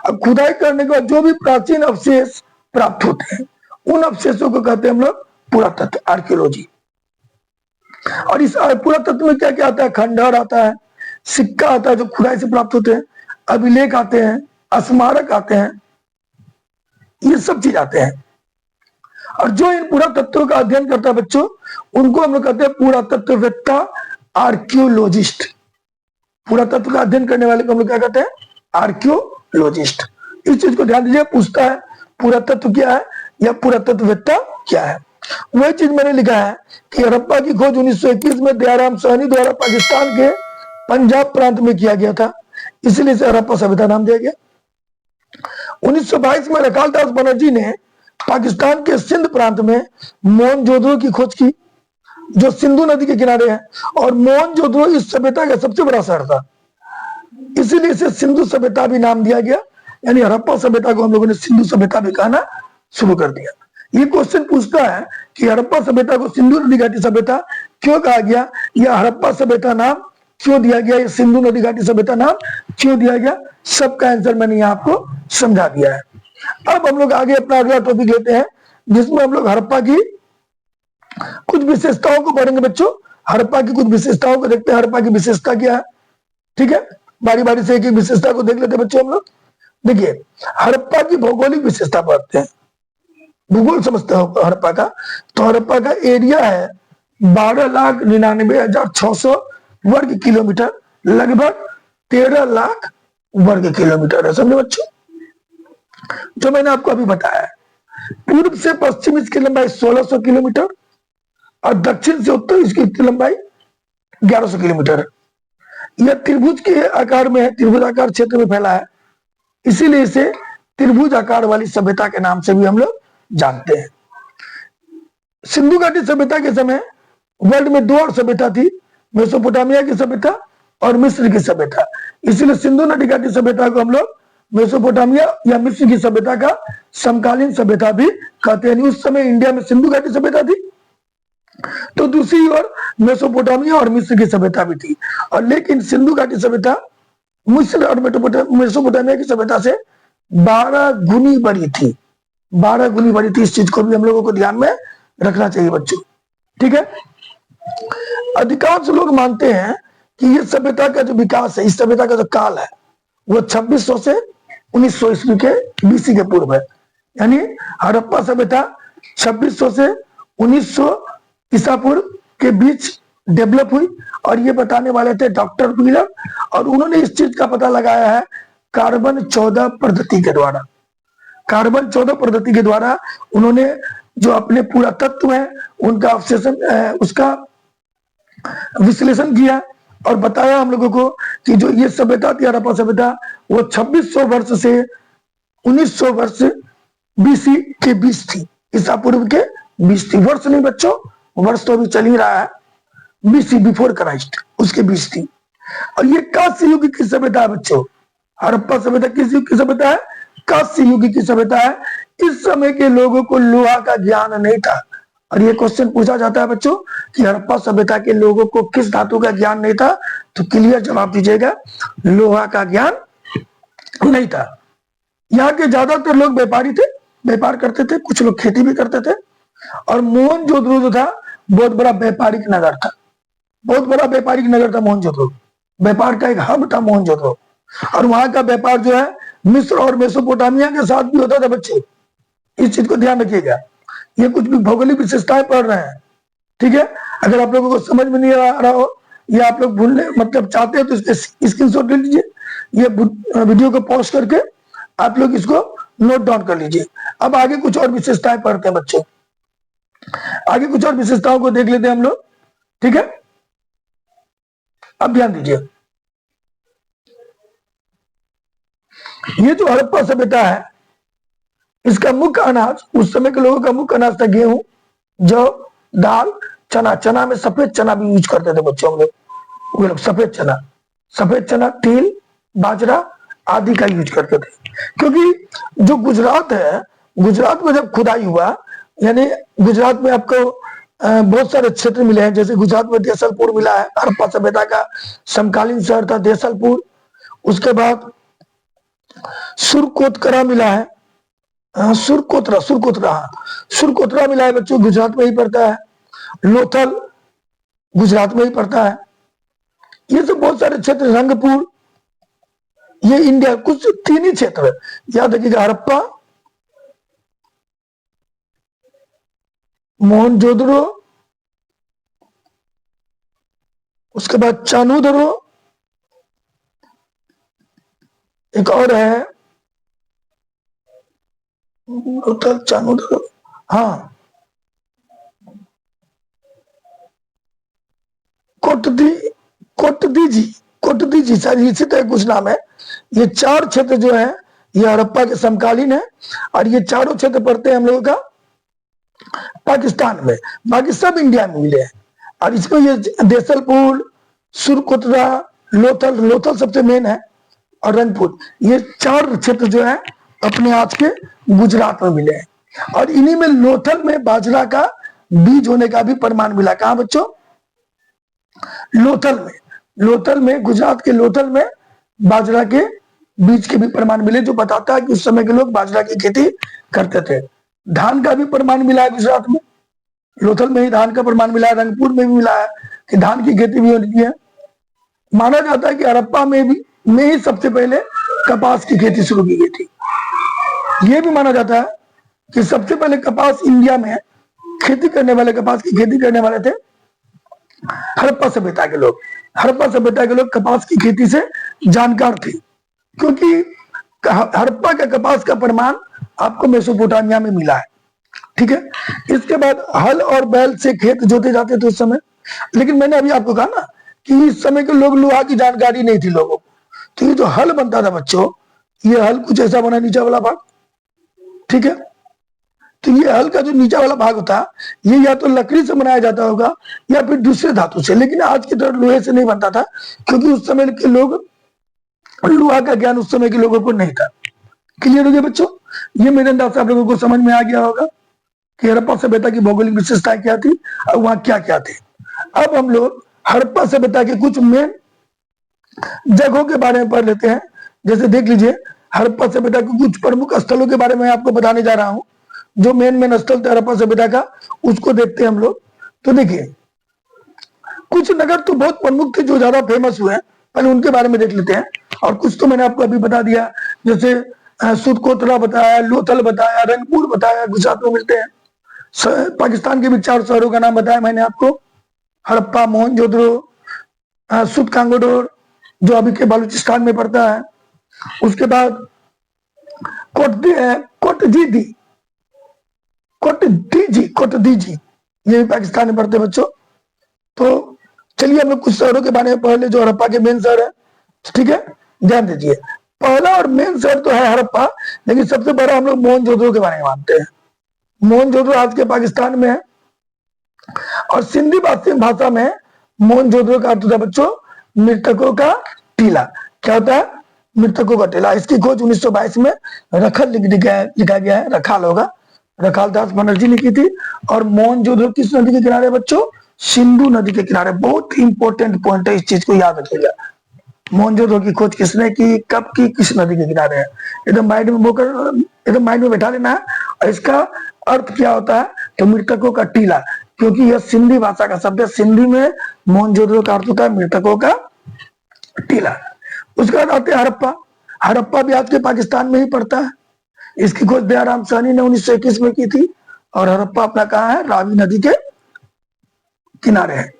अब खुदाई करने के बाद जो भी प्राचीन अवशेष प्राप्त होते हैं, उन अवशेषों को कहते हैं हम लोग पुरातत्व, आर्कियोलॉजी। और इस पुरातत्व में क्या क्या आता है? खंडहर आता है, सिक्का आता है जो खुदाई से प्राप्त होते हैं, अभिलेख आते हैं, स्मारक आते हैं, ये सब चीज आते हैं। और जो इन पुरातत्वों का अध्ययन करता है बच्चों, उनको हम लोग कहते हैं पुरातत्ववेत्ता, आर्कियोलॉजिस्ट। पुरातत्व का अध्ययन करने वाले को हम लोग क्या कहते हैं? आर्कियोलॉजिस्ट। इस चीज को ध्यान दीजिए, पूछता है पुरातत्व क्या है या पुरातत्ववेत्ता क्या है। वही चीज मैंने लिखा है कि हड़प्पा की खोज 1921 में दयाराम साहनी द्वारा पाकिस्तान के पंजाब प्रांत में किया गया था, इसलिए इसे हड़प्पा सभ्यता नाम दिया गया। 1922 में रखाल दास बनर्जी ने पाकिस्तान के सिंध प्रांत में मोहनजोदड़ो की खोज की, जो सिंधु नदी के किनारे है, और मोहनजोदड़ो इस सभ्यता का सबसे बड़ा शहर था, इसीलिए इसे सिंधु सभ्यता भी नाम दिया गया। यानी हड़प्पा सभ्यता को हम लोगों ने सिंधु सभ्यता भी कहना शुरू कर दिया। ये क्वेश्चन पूछता है कि हड़प्पा सभ्यता को सिंधु नदी घाटी सभ्यता क्यों कहा गया, या हड़प्पा सभ्यता नाम क्यों दिया गया, या सिंधु नदी घाटी सभ्यता नाम क्यों दिया गया, सबका आंसर मैंने यहाँ आपको समझा दिया है। अब हम लोग आगे अपना अगला टॉपिक लेते हैं, जिसमें हम लोग हड़प्पा की कुछ विशेषताओं को पढ़ेंगे बच्चों। हड़प्पा की कुछ विशेषताओं को देखते हैं, हड़प्पा की विशेषता क्या है। ठीक है, बारी बारी से एक एक विशेषता को देख लेते हैं बच्चों हम लोग। देखिए, हड़प्पा की भौगोलिक विशेषता पढ़ते हैं, भूगोल समझते हो हड़प्पा का। तो हड़प्पा का एरिया है 12,99,600 वर्ग किलोमीटर, लगभग 13 लाख वर्ग किलोमीटर है, समझे बच्चों, जो मैंने आपको अभी बताया है। पूर्व से पश्चिम इसकी लंबाई 1600 किलोमीटर और दक्षिण से उत्तर इसकी लंबाई 1100 किलोमीटर है। यह त्रिभुज के आकार में है, त्रिभुजाकार क्षेत्र में फैला है, इसीलिए इसे त्रिभुज आकार वाली सभ्यता के नाम से भी हम लोग जानते हैं। सिंधु घाटी सभ्यता के समय वर्ल्ड में दो और सभ्यता थी, मेसोपोटामिया की सभ्यता और मिस्र की सभ्यता। इसलिए सिंधु नदी घाटी सभ्यता को हम लोग मेसोपोटामिया या मिस्र की सभ्यता का समकालीन सभ्यता भी कहते हैं। उस समय इंडिया में सिंधु घाटी सभ्यता थी, तो दूसरी ओर मेसोपोटामिया और मिस्र की सभ्यता भी थी। और लेकिन सिंधु घाटी सभ्यता मिस्र और मेसोपोटामिया की सभ्यता से 12 गुनी बड़ी थी, 12 गुनी बड़ी थी। इस चीज को भी हम लोगों को ध्यान में रखना चाहिए बच्चों। ठीक है, अधिकांश लोग मानते हैं कि ये सभ्यता का जो विकास है, इस सभ्यता का जो काल है, वो 2600 से 1900 ईस्वी के बीसी के पूर्व है। यानी हड़प्पा सभ्यता 2600 से 1900 ईसा पूर्व के बीच डेवलप हुई, और ये बताने वाले थे डॉक्टर व्हीलर, और उन्होंने इस चीज का पता लगाया है कार्बन 14 पद्धति के द्वारा। कार्बन 14 पद्धति के द्वारा उन्होंने जो अपने पुरातत्व है उनका अवशेषण, उसका विश्लेषण किया और बताया हम लोगों को कि जो ये सभ्यता थी हड़प्पा सभ्यता, वो 2600 वर्ष से 1900 वर्ष बीसी के बीच थी, ईसा पूर्व के बीच थी। वर्ष नहीं बच्चों, वर्ष तो अभी चल ही रहा है, बीसी बिफोर क्राइस्ट, उसके बीच थी। और ये कांस्य युग की सभ्यता है बच्चों। हड़प्पा सभ्यता किस युग की सभ्यता है? कांस्य युग की सभ्यता है। इस समय के लोगों को लोहा का ज्ञान नहीं था, और ये क्वेश्चन पूछा जाता है बच्चों कि हड़प्पा सभ्यता के लोगों को किस धातु का ज्ञान नहीं था, तो क्लियर जवाब दीजिएगा, लोहा का ज्ञान नहीं था। यहाँ के ज्यादातर लोग व्यापारी थे, व्यापार करते थे, कुछ लोग खेती भी करते थे। और मोहनजोदड़ो जो था बहुत बड़ा व्यापारिक नगर था, बहुत बड़ा व्यापारिक नगर था मोहनजोदड़ो, व्यापार का एक हब था मोहनजोदड़ो। और वहां का व्यापार जो है मिस्र और मेसोपोटामिया के साथ भी होता था बच्चे, इस चीज को ध्यान रखिएगा। ये कुछ भी भौगोलिक विशेषताएं पढ़ रहे हैं, ठीक है। अगर आप लोगों को समझ में नहीं आ रहा हो या आप लोग भूलने मतलब चाहते हो तो इसके स्क्रीनशॉट ले लीजिए, ये वीडियो को पॉज करके आप लोग इसको नोट डाउन कर लीजिए। अब आगे कुछ और विशेषताएं पढ़ते हैं बच्चों, आगे कुछ और विशेषताओं को देख लेते हैं हम लोग, ठीक है। अब ध्यान दीजिए, ये जो हड़प्पा सभ्यता है, इसका मुख्य अनाज, उस समय के लोगों का मुख्य अनाज था गेहूं, जौ, दाल, चना। चना में सफेद चना भी यूज करते थे बच्चों हम लोग, वो लोग सफेद चना, तिल, बाजरा आदि का यूज करते थे। क्योंकि जो गुजरात है, गुजरात में जब खुदाई हुआ, यानी गुजरात में आपको बहुत सारे क्षेत्र मिले हैं, जैसे गुजरात में देसलपुर मिला है, हड़प्पा सभ्यता का समकालीन शहर था देसलपुर। उसके बाद सुरकोतकरा मिला है, सुरकोतरा सुरकोतरा हाँ, सुरकोतरा मिला है बच्चों, गुजरात में ही पड़ता है। लोथल गुजरात में ही पड़ता है। ये सब बहुत सारे क्षेत्र, रंगपुर, ये इंडिया कुछ 3 ही क्षेत्र याद रखिएगा, हड़प्पा, मोहनजोदड़ो, उसके बाद चानूदरो, एक और है चानूदरो, हाँ कोटदी, कोटदी जी शायद इसी तरह कुछ नाम है। ये 4 क्षेत्र जो है ये हड़प्पा के समकालीन है, और ये चारों क्षेत्र पड़ते हैं हम लोगों का पाकिस्तान में, बाकी सब इंडिया में मिले हैं। और इसमें ये देसलपुर, सुरकोतरा, लोथल, लोथल सबसे मेन है, और रंगपुर, ये 4 क्षेत्र जो है अपने आज के गुजरात में मिले हैं। और इन्हीं में लोथल में बाजरा का बीज होने का भी प्रमाण मिला। कहा बच्चों? लोथल में, लोथल में, गुजरात के लोथल में बाजरा के बीज के भी प्रमाण मिले, जो बताता है कि उस समय के लोग बाजरा की खेती करते थे। धान का भी प्रमाण मिला है गुजरात में, लोथल में ही धान का प्रमाण मिला है, रंगपुर में भी मिला है कि धान की खेती भी होती है। माना जाता है कि हड़प्पा में ही सबसे पहले कपास की खेती शुरू की गई थी। यह भी माना जाता है कि सबसे पहले कपास इंडिया में खेती करने वाले, कपास की खेती करने वाले थे हड़प्पा सभ्यता के लोग। हड़प्पा सभ्यता के लोग कपास की खेती से जानकार थे, क्योंकि हड़प्पा का कपास का प्रमाण आपको मेसोपोटामिया में मिला है। ठीक है, इसके बाद हल और बैल से खेत जोते जाते थे उस समय। लेकिन मैंने अभी आपको कहा ना कि इस समय के लोग लोहा की जानकारी नहीं थी लोगों को, तो ये जो हल बनता था बच्चों, ये हल कुछ ऐसा बना नीचे वाला भाग, ठीक है। तो ये हल का जो नीचा वाला भाग होता है, ये या तो लकड़ी से बनाया जाता होगा या फिर दूसरे धातु से, लेकिन आज की तरह लोहे से नहीं बनता था, क्योंकि उस समय के लोग, लोहा का ज्ञान उस समय के लोगों को नहीं था। क्लियर हो गया बच्चों? ये मेरे अंदाज से आप लोगों को समझ में आ गया होगा कि हड़प्पा सभ्यता की भौगोलिक विशेषताएं क्या थी और वहां क्या क्या थे। अब हम लोग हड़प्पा सभ्यता के कुछ मेन जगहों के बारे में पढ़ लेते हैं। जैसे देख लीजिए, हड़प्पा सभ्यता के कुछ प्रमुख स्थलों के बारे में आपको बताने जा रहा हूं, जो मेन स्थल थे हड़प्पा सभ्यता का, उसको देखते हैं हम लोग। तो देखिए, कुछ नगर तो बहुत प्रमुख थे जो ज्यादा फेमस हुए हैं, पहले उनके बारे में देख लेते हैं। और कुछ तो मैंने आपको अभी बता दिया, जैसे सुरकोतरा बताया, लोथल बताया, रंगपुर बताया, गुजरात में मिलते हैं। पाकिस्तान के भी 4 शहरों का नाम बताया मैंने आपको, हड़प्पा, मोहनजोदड़ो, सुतकांगोडोर जो अभी के बलूचिस्तान में पड़ता है। उसके बाद कोटदीजी, कोटदीजी ये भी पाकिस्तान में पड़ते हैं बच्चों। तो चलिए हम लोग कुछ शहरों के बारे में पढ़ ले जो हड़प्पा के मेन शहर है, ठीक है। ध्यान दीजिए, पहला और मेन शहर तो है हड़प्पा, लेकिन सबसे बड़ा हम लोग मोहनजोदड़ो के बारे में मानते हैं। मोहनजोदड़ो आज के पाकिस्तान में है, और सिंधी भाषा में मोहनजोदड़ो का अर्थ होता है बच्चों मृतकों का टीला। क्या होता है? मृतकों का टीला। इसकी खोज 1922 में रखल लिखा गया है, रखाल होगा, रखाल दास बनर्जी ने की थी। और मोहनजोदड़ो किस नदी के किनारे बच्चों? सिंधु नदी के किनारे। बहुत इंपॉर्टेंट पॉइंट है, इस चीज को याद रखिएगा। मोहनजोदड़ो की खोज किसने की, कब की, किस नदी के किनारे है, एकदम माइंड में बोकर, एकदम माइंड में बैठा लेना है। और इसका अर्थ क्या होता है? तो मृतकों का टीला, क्योंकि यह सिंधी भाषा का शब्द है। सिंधी में मोहनजोदड़ो का अर्थ होता है मृतकों का टीला। उसके बाद आते हैं हड़प्पा। हड़प्पा भी आज के पाकिस्तान में ही पड़ता है। इसकी खोज दयाराम साहनी ने 1921 में की थी। और हड़प्पा अपना कहाँ है? रावी नदी के किनारे है।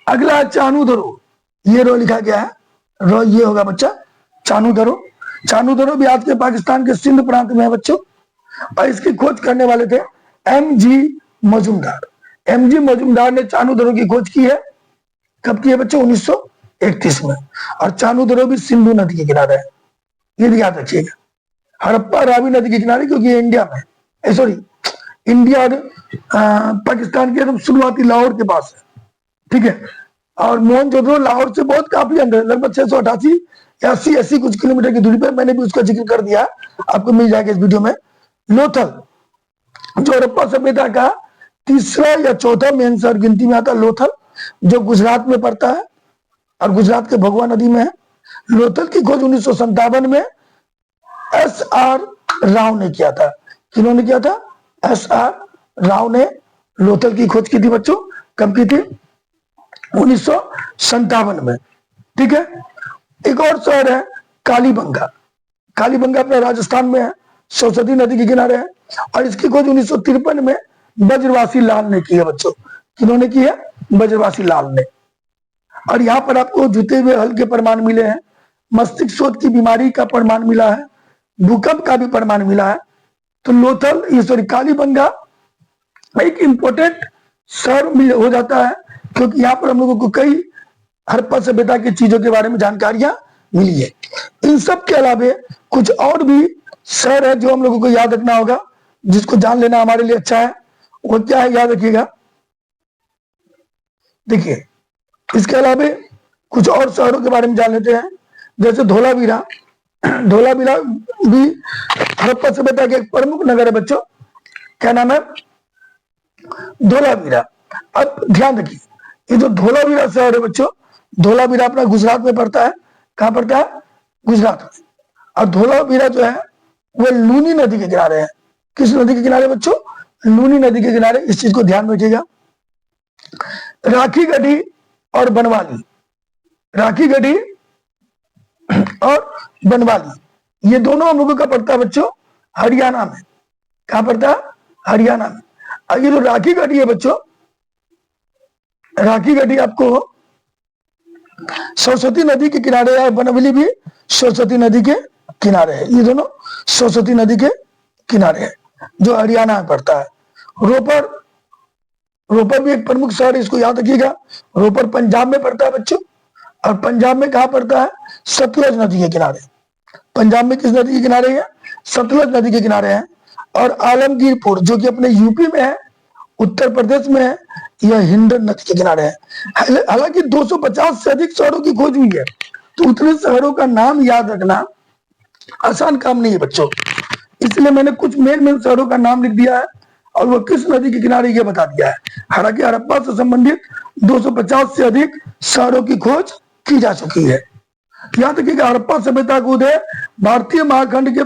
अगला है चानूदरो, ये रो लिखा गया है, रो ये होगा बच्चा चानूदरो। चानूदरो भी आज के पाकिस्तान के सिंध प्रांत में है बच्चों। और इसकी खोज करने वाले थे एमजी मजूमदार। एमजी मजूमदार ने चानूदरो की खोज की है। कब की है बच्चों? 1931 में। और चानूदरो भी सिंधु नदी के किनारे है, ये याद रखिएगा। हड़प्पा रावी नदी के किनारे, क्योंकि ये इंडिया में, सॉरी इंडिया और पाकिस्तान के एकदम शुरुआती लाहौर के पास है, ठीक है। और मोहनजोदड़ो लाहौर से बहुत काफी अंदर, लगभग 688 या 80 कुछ किलोमीटर की दूरी पर, मैंने भी उसका जिक्र कर दिया, आपको मिल जाएगा इस वीडियो में। लोथल जो हड़प्पा सभ्यता का तीसरा या चौथा मेन शहर गिनती में आता है लोथल, जो गुजरात में पड़ता है और गुजरात के भगवा नदी में है। लोथल की खोज 1957 में एस.आर. राव ने किया था। किन्होंने किया था? एस.आर. राव ने लोथल की खोज की थी बच्चों। कब की थी? 1957 में। ठीक है। एक और शहर है कालीबंगा। कालीबंगा अपना राजस्थान में है, सरस्वती नदी के किनारे है, और इसकी खोज 1953 में ब्रजवासी लाल ने की है बच्चों। किन्होंने की है? ब्रजवासी लाल ने। और यहाँ पर आपको जुते हुए हल के प्रमाण मिले हैं, मस्तिष्क शोथ की बीमारी का प्रमाण मिला है, भूकंप का भी प्रमाण मिला है। तो लोथल, ये सॉरी कालीबंगा एक इंपॉर्टेंट शहर हो जाता है, क्योंकि यहाँ पर हम लोगों को कई हड़प्पा सभ्यता की चीजों के बारे में जानकारियां मिली है। इन सब के अलावा कुछ और भी शहर है जो हम लोगों को याद रखना होगा, जिसको जान लेना हमारे लिए अच्छा है। वो क्या है, याद रखिएगा। देखिए, इसके अलावा कुछ और शहरों के बारे में जान लेते हैं, जैसे धोलावीरा। धोलावीरा भी हड़प्पा सभ्यता के एक प्रमुख नगर है बच्चों। क्या नाम है? धोलावीरा। अब ध्यान रखिए, ये जो धोलावीरा शहर है बच्चों, धोलावीरा अपना गुजरात में पड़ता है। कहां पड़ता है? गुजरात में। और धोलावीरा जो है वो लूनी नदी के किनारे है। किस नदी के किनारे बच्चों? लूनी नदी के किनारे। इस चीज को ध्यान रखिएगा। राखी गढ़ी और बनवाली, राखी गढ़ी और बनवाली, ये दोनों हम लोगों का पड़ता है बच्चों हरियाणा में। कहां पड़ता है? हरियाणा में। और ये जो राखी गढ़ी है बच्चों, राखी गढ़ी आपको सरस्वती नदी के किनारे है। बनवली भी सरस्वती नदी के किनारे है। ये दोनों सरस्वती नदी के किनारे है, जो हरियाणा में पड़ता है। रोपर, रोपर भी एक प्रमुख शहर है, इसको याद रखिएगा। रोपर पंजाब में पड़ता है बच्चों। और पंजाब में कहां पड़ता है? सतलज नदी के किनारे। पंजाब में किस नदी के किनारे है? सतलज नदी के किनारे है। और आलमगीरपुर, जो कि अपने यूपी में है, उत्तर प्रदेश में है, यह हिंडन नदी के किनारे है। हालांकि 250 से अधिक शहरों की खोज हुई है, तो उतने शहरों का नाम याद रखना आसान काम नहीं है बच्चों। इसलिए मैंने कुछ मेन शहरों का नाम लिख दिया है, और वो किस नदी के किनारे ये बता दिया है। हालांकि हड़प्पा से संबंधित 250 से अधिक शहरों की खोज की जा चुकी है। याद रखिएगा, हड़प्पा सभ्यता का उदय भारतीय महाखंड के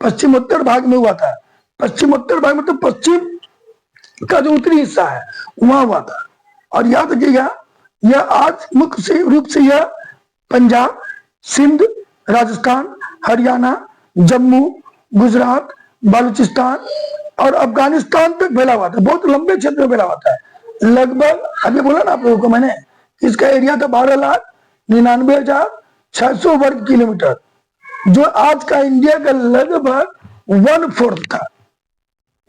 पश्चिमोत्तर भाग में हुआ था। पश्चिमोत्तर भाग मतलब पश्चिम का जो उत्तरी हिस्सा है वहां हुआ था। और याद रखिएगा, यह आज मुख्य रूप से यह पंजाब, सिंध, राजस्थान, हरियाणा, जम्मू, गुजरात, बालूचिस्तान और अफगानिस्तान तक फैला हुआ था। बहुत लंबे क्षेत्र में फैला हुआ था। लगभग, अभी बोला ना आप लोगों को मैंने, इसका एरिया था 12,99,600 वर्ग किलोमीटर, जो आज का इंडिया का लगभग 1/4 था।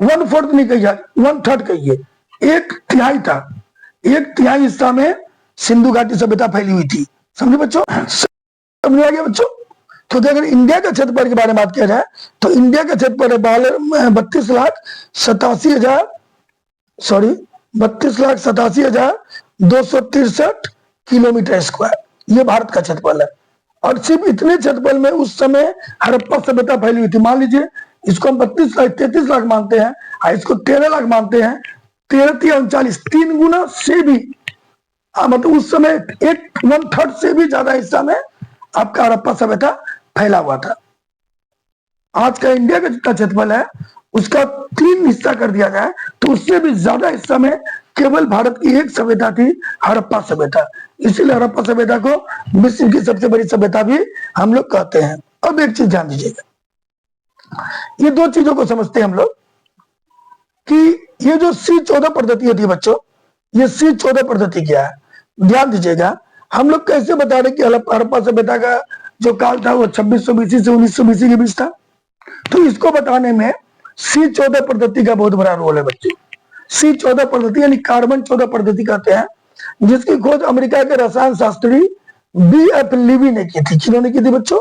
1/4 नहीं कहिए, 1/3 कहिए, 1/3 था। 1/3 हिस्सा में सिंधु घाटी सभ्यता फैली हुई थी। समझे बच्चों? समझ आ गया बच्चों? तो अगर इंडिया का क्षेत्रफल के बारे में बात किया जाए, तो इंडिया का क्षेत्रफल है 32,87,263 किलोमीटर स्क्वायर। ये भारत का क्षेत्रफल है। और सिर्फ इतने क्षेत्रफल में उस समय हड़प्पा सभ्यता फैली हुई थी। मान लीजिए, इसको हम 32 लाख 33 लाख मानते हैं, इसको 13 लाख मानते हैं। 13-39, 3 गुना से भी, मतलब उस समय 1/3 से भी ज्यादा हिस्सा में आपका हड़प्पा सभ्यता फैला हुआ था। आज का इंडिया का जितना क्षेत्रफल है उसका 3 हिस्सा कर दिया जाए, तो उससे भी ज्यादा हिस्सा में केवल भारत की एक सभ्यता थी, हड़प्पा सभ्यता। इसीलिए हड़प्पा सभ्यता को विश्व की सबसे बड़ी सभ्यता भी हम लोग कहते हैं। अब एक चीज ध्यान दीजिएगा, ये 2 चीजों को समझते हैं हम लोग कि ये जो C14 पद्धति होती है बच्चों, ये C14 पद्धति क्या है। ध्यान दीजिएगा, हम लोग कैसे बता रहे कि हड़प्पा सभ्यता का जो काल था वो 2600 BC से 1900 BC के बीच था। तो इसको बताने में C14 पद्धति का बहुत बड़ा रोल है बच्चों। C14 पद्धति यानी कार्बन 14 पद्धति कहते हैं, जिसकी खोज अमेरिका के रसायन शास्त्री B.F. लीवी ने की थी। किन्होंने की थी बच्चों?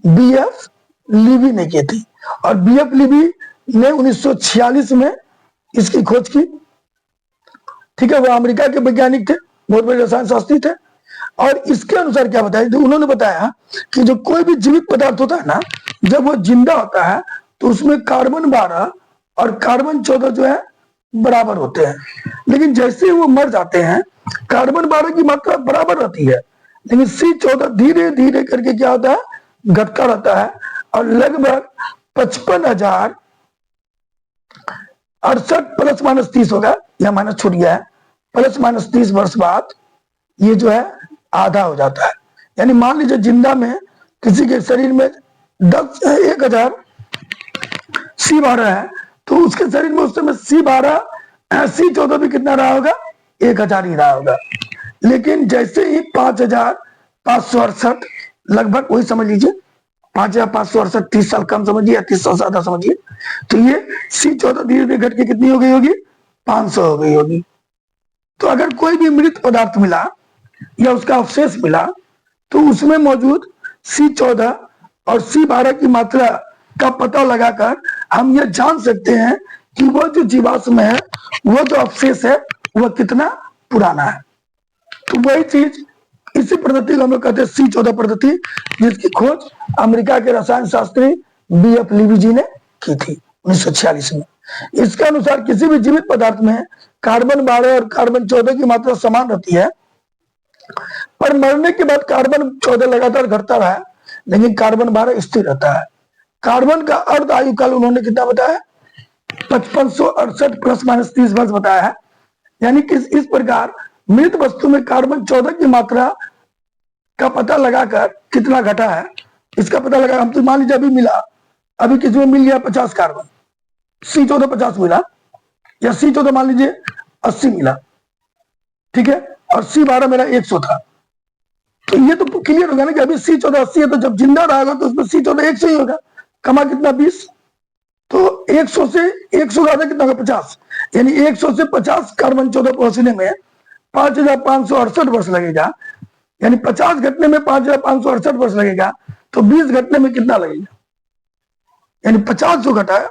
B.F. लीवी ने की थी। और B.F. लीवी ने 1946 में इसकी खोज की। ठीक है, वो अमेरिका के वैज्ञानिक थे, बहुत बड़े रसायन शास्त्री थे। और इसके अनुसार क्या बताया, तो उन्होंने बताया कि जो कोई भी जीवित पदार्थ होता है ना, जब वो जिंदा होता है तो उसमें कार्बन 12 और कार्बन 14 जो है बराबर होते हैं, लेकिन जैसे ही वो मर जाते हैं कार्बन 12 की मात्रा बराबर रहती है, लेकिन C14 धीरे धीरे करके क्या होता है, घटता रहता है, और लगभग 55,068 प्लस माइनस 30 होगा, या माइनस छूट गया है, प्लस माइनस 30 वर्ष बाद ये जो है आधा हो जाता है। यानी मान लीजिए जिंदा में किसी के शरीर में 10,000 C12 है, तो उसके शरीर में उस समय C14 भी कितना रहा होगा, 1,000 ही रहा होगा। लेकिन जैसे ही 5,568 लगभग वही समझ लीजिए, 5,568 30 साल कम समझिए या 30 साल ज्यादा समझिए, तो ये C14 धीरे धीरे घट के कितनी हो गई होगी, 500 हो गई होगी। तो अगर कोई भी मृत पदार्थ मिला या उसका अवशेष मिला, तो उसमें मौजूद C14 और C12 की मात्रा का पता लगाकर हम ये जान सकते हैं कि वह जो जीवाश्म है, वह जो अवशेष है, वह कितना पुराना है। तो वही चीज, इसी पद्धति को हम लोग कहते हैं C14 पद्धति, जिसकी खोज अमेरिका के रसायन शास्त्री BF लीवी जी ने की थी 1946 में। इसके अनुसार किसी भी जीवित पदार्थ में कार्बन 12 और कार्बन 14 की मात्रा समान रहती है, पर मरने के बाद कार्बन 14 लगातार घटता रहा है, लेकिन कार्बन 12 स्थिर रहता है। कार्बन का अर्ध आयु काल उन्होंने कितना बताया, 5568 प्लस माइनस 30 वर्ष बताया है। यानी कि इस प्रकार मृत वस्तु में कार्बन 14 की मात्रा का पता लगाकर कितना घटा है, इसका पता लगा। हम तो मान लीजिए अभी मिला, अभी किसी में मिल गया 50 कार्बन, C14 50 मिला, या C14 मान लीजिए 80 मिला, ठीक है, और C12 मेरा 100 था। तो ये तो क्लियर होगा ना कि अभी C14 80 है, तो जब जिंदा रहेगा तो उसमें C14 100 ही होगा, कमा कितना 20, तो 100 से 100 ज्यादा कितना होगा 50, यानी 100 से 50 कार्बन 14 पहुंचने में 5,568 वर्ष लगेगा। यानी 50 घटने में 5,568 वर्ष लगेगा, तो 20 घटने में कितना लगेगा, यानी 50 जो घटा है,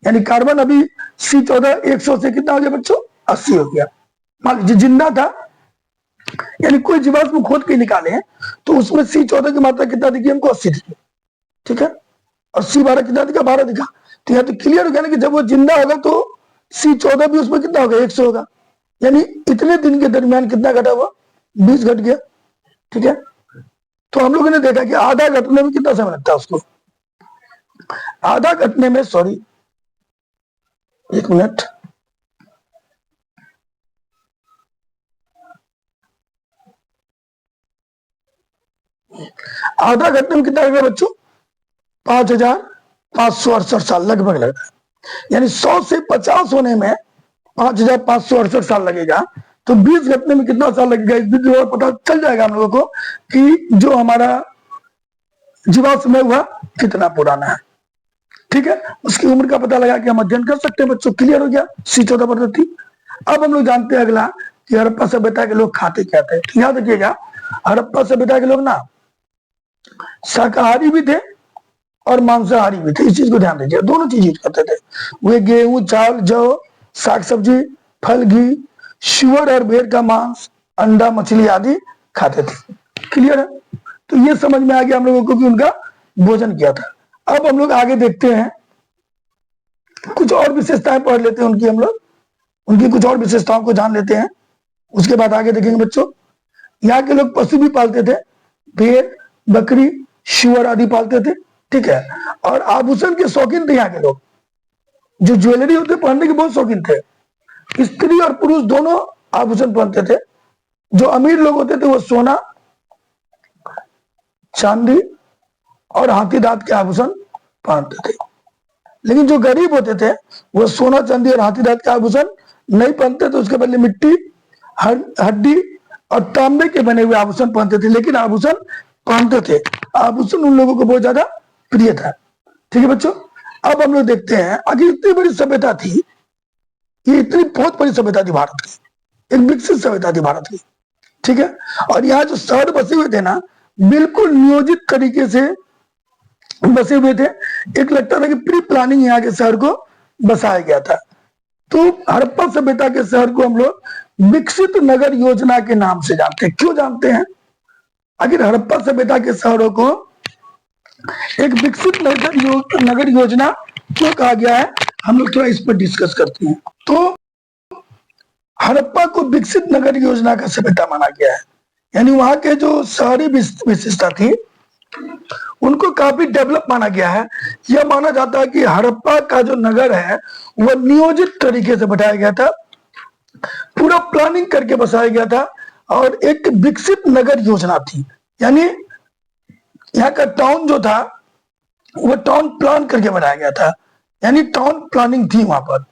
यानी कार्बन अभी C14 100 से कितना हो गया बच्चों, 80 हो गया। मान लीजिए जिंदा था, यानी कोई जीवाश्म खोद के निकाले हैं, तो उसमें C14 की मात्रा कितना दिखी हमको, 80 दिखी, ठीक है, और C12 कितना दिखा, 12 दिखा। तो यहाँ तो क्लियर हो गया ना कि जब वो जिंदा होगा तो C14 भी उसमें कितना होगा, 100 होगा। यानी इतने दिन के दरमियान कितना घटा हुआ, 20 घट गया, ठीक है। तो हम लोगों ने देखा कि आधा घटने में कितना समय लगता है उसको, आधा घटने में, सॉरी एक मिनट, आधा घटने में कितना लगेगा बच्चों, 5,568 साल लगभग लगता है। यानी 100 से 50 होने में 5,568 साल लगेगा, तो 20 घटने में कितना साल लगेगा, इस बिंदु और पता चल जाएगा हम लोगों को कि जो हमारा जीवाश्म है वह कितना पुराना है, ठीक है। उसकी उम्र का पता लगा के हम अध्ययन कर सकते हैं बच्चों। क्लियर हो गया C14 पद्धति। अब हम लोग जानते हैं अगला कि हड़प्पा सभ्यता के लोग खाते क्या थे। तो याद रखिएगा, हड़प्पा सभ्यता के लोग ना शाकाहारी भी थे और मांसाहारी भी थे, इस चीज को ध्यान दीजिए, दोनों चीज यूज करते थे। वे गेहूं, चावल, जौ, साग सब्जी, फल, घी, शुअर और भेड़ का मांस, अंडा, मछली आदि खाते थे। क्लियर है, तो ये समझ में आ गया हम लोगों को कि उनका भोजन क्या था। अब हम लोग आगे देखते हैं, कुछ और विशेषताएं पढ़ लेते हैं उनकी, हम लोग उनकी कुछ और विशेषताओं को जान लेते हैं, उसके बाद आगे देखेंगे बच्चों। यहाँ के लोग पशु भी पालते थे, भेड़, बकरी, शुअर आदि पालते थे, ठीक है। और आभूषण के शौकीन थे यहाँ के लोग, जो ज्वेलरी होते पहनने के बहुत शौकीन थे। स्त्री और पुरुष दोनों आभूषण पहनते थे। जो अमीर लोग होते थे वो सोना, चांदी और हाथी दांत के आभूषण पहनते थे, लेकिन जो गरीब होते थे वो सोना, चांदी और हाथी दांत के आभूषण नहीं पहनते थे, उसके बदले मिट्टी, हड्डी और तांबे के बने हुए आभूषण पहनते थे, लेकिन आभूषण पहनते थे। आभूषण उन लोगों को बहुत ज्यादा प्रिय था, ठीक है बच्चों। अब हम लोग देखते हैं, आगे इतनी बड़ी सभ्यता थी, ये इतनी बहुत बड़ी सभ्यता थी भारत की, एक विकसित सभ्यता थी भारत की, ठीक है। और यहाँ जो शहर बसे हुए थे ना, बिल्कुल नियोजित तरीके से बसे हुए थे। एक लगता था कि प्री प्लानिंग यहाँ के शहर को बसाया गया था। तो हड़प्पा सभ्यता के शहर को हम लोग विकसित नगर योजना के नाम से जानते हैं। क्यों जानते हैं, आखिर हड़प्पा सभ्यता के शहरों को एक विकसित नगर योजना क्यों कहा गया है, हम लोग थोड़ा इस पर डिस्कस करते हैं। तो हड़प्पा को विकसित नगर योजना का सभ्यता माना गया है। यानी वहां के जो शहरी विशेषता थी उनको काफी डेवलप माना गया है। यह माना जाता है कि हड़प्पा का जो नगर है वह नियोजित तरीके से बनाया गया था, पूरा प्लानिंग करके बसाया गया था और एक विकसित नगर योजना थी। यानी यहाँ का टाउन जो था वो टाउन प्लान करके बनाया गया था, यानी टाउन प्लानिंग थी। वहां पर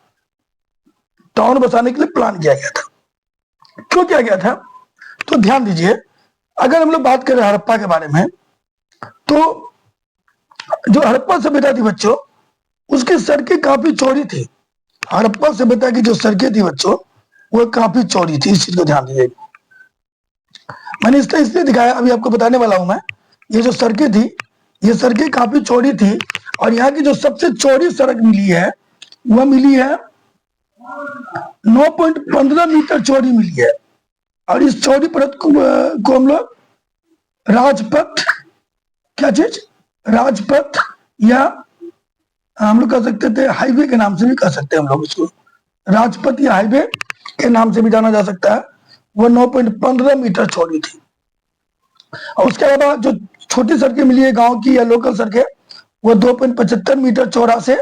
टाउन बसाने के लिए प्लान किया गया था। क्यों किया गया था? तो ध्यान दीजिए, अगर हम लोग बात करें हड़प्पा के बारे में, तो जो हड़प्पा सभ्यता थी बच्चों, उसकी सड़कें काफी चौड़ी थी। हड़प्पा सभ्यता की जो सड़कें थी बच्चों, वो काफी चौड़ी थी। इस चीज को ध्यान दीजिए। मैंने इसलिए दिखाया, अभी आपको बताने वाला हूं मैं। ये जो सड़कें थी, ये सड़कें काफी चौड़ी थी और यहाँ की जो सबसे चौड़ी सड़क मिली है वह मिली है 9.15 मीटर चौड़ी मिली है। और इस चौड़ी परत को हम लोग राजपथ, क्या चीज, राजपथ या हम लोग कह सकते थे हाईवे के नाम से भी कह सकते हैं हम लोग इसको। राजपथ या हाईवे के नाम से भी जाना जा सकता है। वह 9.15 मीटर चौड़ी थी। और उसके अलावा जो छोटी सड़कें मिली है गांव की या लोकल सड़कें, वह 2.75 मीटर चौड़ा से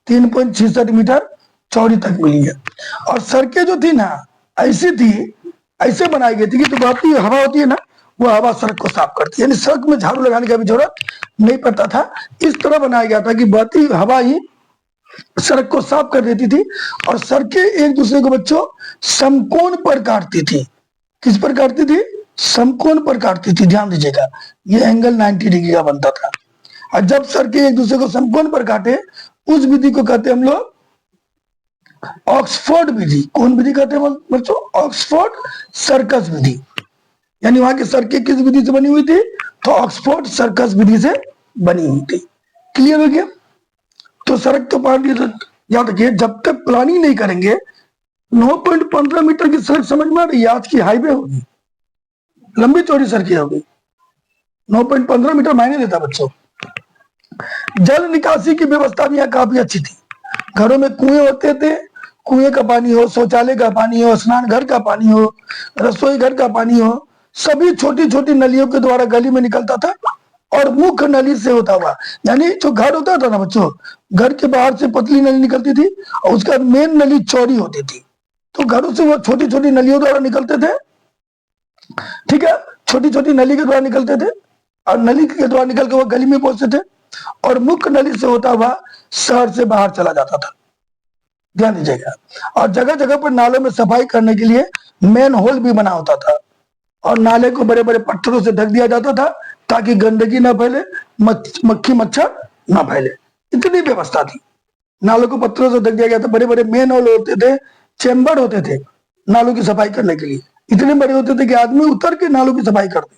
3.66 मीटर चौड़ी तक मिली है। और सड़कें जो थी ना, ऐसी थी, ऐसे बनाई गई थी कि जो बहती हवा होती है ना, वो हवा सड़क को साफ करती है। यानी सड़क में झाड़ू लगाने का भी जरूरत नहीं पड़ता था। इस तरह बनाया गया था कि बहती हवा ही सड़क को साफ कर देती थी। और सड़कें एक दूसरे को बच्चों समकोण पर काटती थी। किस पर काटती थी? समकोण पर काटती थी। ध्यान दीजिएगा, ये एंगल 90 डिग्री का बनता था। और जब सड़कें एक दूसरे को समकोण पर काटे, उस विधि को कहते हैं हम लोग ऑक्सफोर्ड विधि। कौन विधि कहते हैं बच्चों? ऑक्सफोर्ड सर्कस विधि। यानी वहां की सड़कें किस विधि से बनी हुई थी? तो ऑक्सफोर्ड सर्कस विधि से बनी हुई थी। क्लियर हो गया? तो सड़क तो याद रखिए, जब तक प्लानिंग नहीं करेंगे, 9.15 मीटर की सड़क समझ में आ रही है? आज की हाईवे होगी, लंबी चौड़ी सड़कें होगी। 9.15 मीटर मायने देता बच्चों। जल निकासी की व्यवस्था भी यहाँ काफी अच्छी थी। घरों में कुएं होते थे, कुएं का पानी हो, शौचालय का पानी हो, स्नान घर का पानी हो, रसोई घर का पानी हो, सभी छोटी छोटी नलियों के द्वारा गली में निकलता था और मुख्य नली से होता हुआ। यानी जो घर होता था ना बच्चों, घर के बाहर से पतली नली निकलती थी और उसका मेन नली चौड़ी होती थी। तो घरों से वो छोटी छोटी नलियों द्वारा निकलते थे। ठीक है, छोटी छोटी नली के द्वारा निकलते थे और नली के द्वारा निकल के वो गली में पहुंचते थे और मुख्य नली से होता हुआ शहर से बाहर चला जाता था। ध्यान दीजिएगा। और जगह जगह पर नालों में सफाई करने के लिए मेन होल भी बना होता था और नाले को बड़े बड़े पत्थरों से ढक दिया जाता था ताकि गंदगी ना फैले, मक्खी मच्छर ना फैले। इतनी व्यवस्था थी। नालों को पत्थरों से ढक दिया गया था। बड़े बड़े मेन होल होते थे, चेम्बर होते थे नालों की सफाई करने के लिए। इतने बड़े होते थे कि आदमी उतर के नालों की सफाई करते,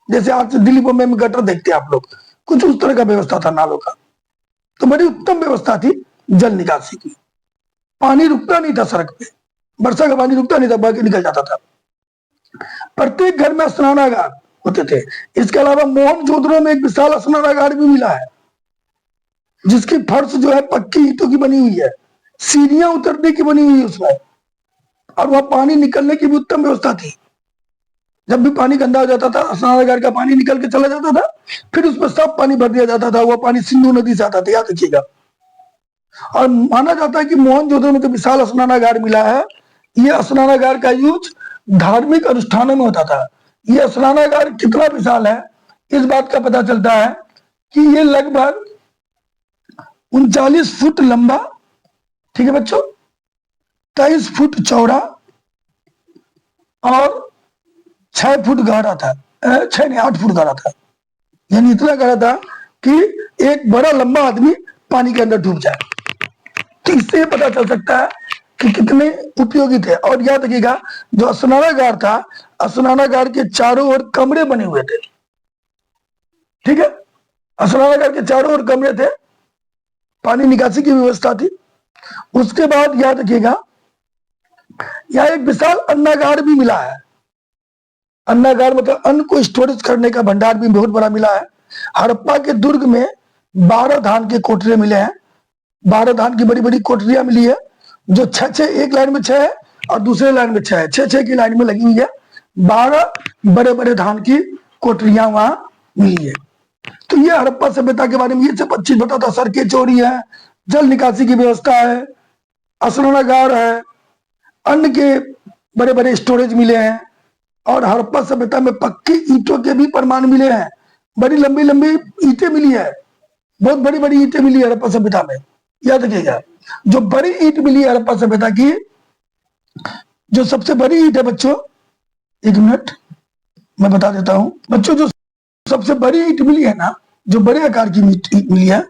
जैसे आज दिल्ली बम्बई में गटर देखते हैं आप लोग, कुछ उस तरह का व्यवस्था था नालों का। तो बड़ी उत्तम व्यवस्था थी जल निकासी की। पानी रुकता नहीं था सड़क पे, वर्षा का पानी रुकता नहीं था, बह के निकल जाता था। प्रत्येक घर में स्नानागार होते थे। इसके अलावा मोहनजोदड़ो में एक विशाल स्नानागार भी मिला है, जिसकी फर्श जो है पक्की ईंटों की बनी हुई है, सीढ़ियां उतरने की बनी हुई है उसमें, और वह पानी निकलने की भी उत्तम व्यवस्था थी। जब भी पानी गंदा हो जाता था, स्नानागार का पानी निकल के चला जाता था, फिर उस पर साफ पानी भर दिया जाता था। वह पानी सिंधु नदी से आता था, याद रखिएगा। और माना जाता है कि मोहनजोदड़ो में जो विशाल स्नानागार मिला है, यह स्नानागार का यूज धार्मिक अनुष्ठानों में होता था। यह स्नानागार कितना विशाल है, इस बात का पता चलता है कि यह लगभग 39 फुट लंबा, ठीक है बच्चों, 23 फुट चौड़ा और 6 फुट गहरा था। 6 नहीं 8 फुट गहरा था। यानी इतना गहरा था कि एक बड़ा लंबा आदमी पानी के अंदर डूब जाए। तो इससे पता चल सकता है कि कितने उपयोगी थे। और याद रखिएगा, जो स्नानागार था, स्नानागार के चारों ओर कमरे बने हुए थे। ठीक है, स्नानागार के चारों ओर कमरे थे, पानी निकासी की व्यवस्था थी। उसके बाद याद रखिएगा, यह एक विशाल अन्नागार भी मिला है। अन्नागार मतलब अन्न को स्टोरेज करने का भंडार भी बहुत बड़ा मिला है। हड़प्पा के दुर्ग में 12 धान के कोठरे मिले हैं। 12 धान की बड़ी बड़ी कोठरियां मिली है, जो 6 एक लाइन में 6 है और दूसरे लाइन में 6 है, 6 की लाइन में लगी हुई है। 12 बड़े बड़े धान की कोठरियां वहां मिली है। तो ये हड़प्पा सभ्यता के बारे में ये सब अच्छी बताता। सड़कें चौड़ी है, जल निकासी की व्यवस्था है, स्नानागार है, अन्न के बड़े बड़े स्टोरेज मिले हैं, और हड़प्पा सभ्यता में पक्की ईंटों के भी प्रमाण मिले हैं। बड़ी लंबी लंबी ईंटें मिली है, बहुत बड़ी बड़ी ईंटें मिली है हड़प्पा सभ्यता में। याद रखिएगा, जो बड़ी ईंट मिली है हड़प्पा सभ्यता की, जो सबसे बड़ी ईंट है बच्चों, एक मिनट मैं बता देता हूं बच्चों, जो सबसे बड़ी ईंट मिली है ना, जो बड़े आकार की ईंट मिली है,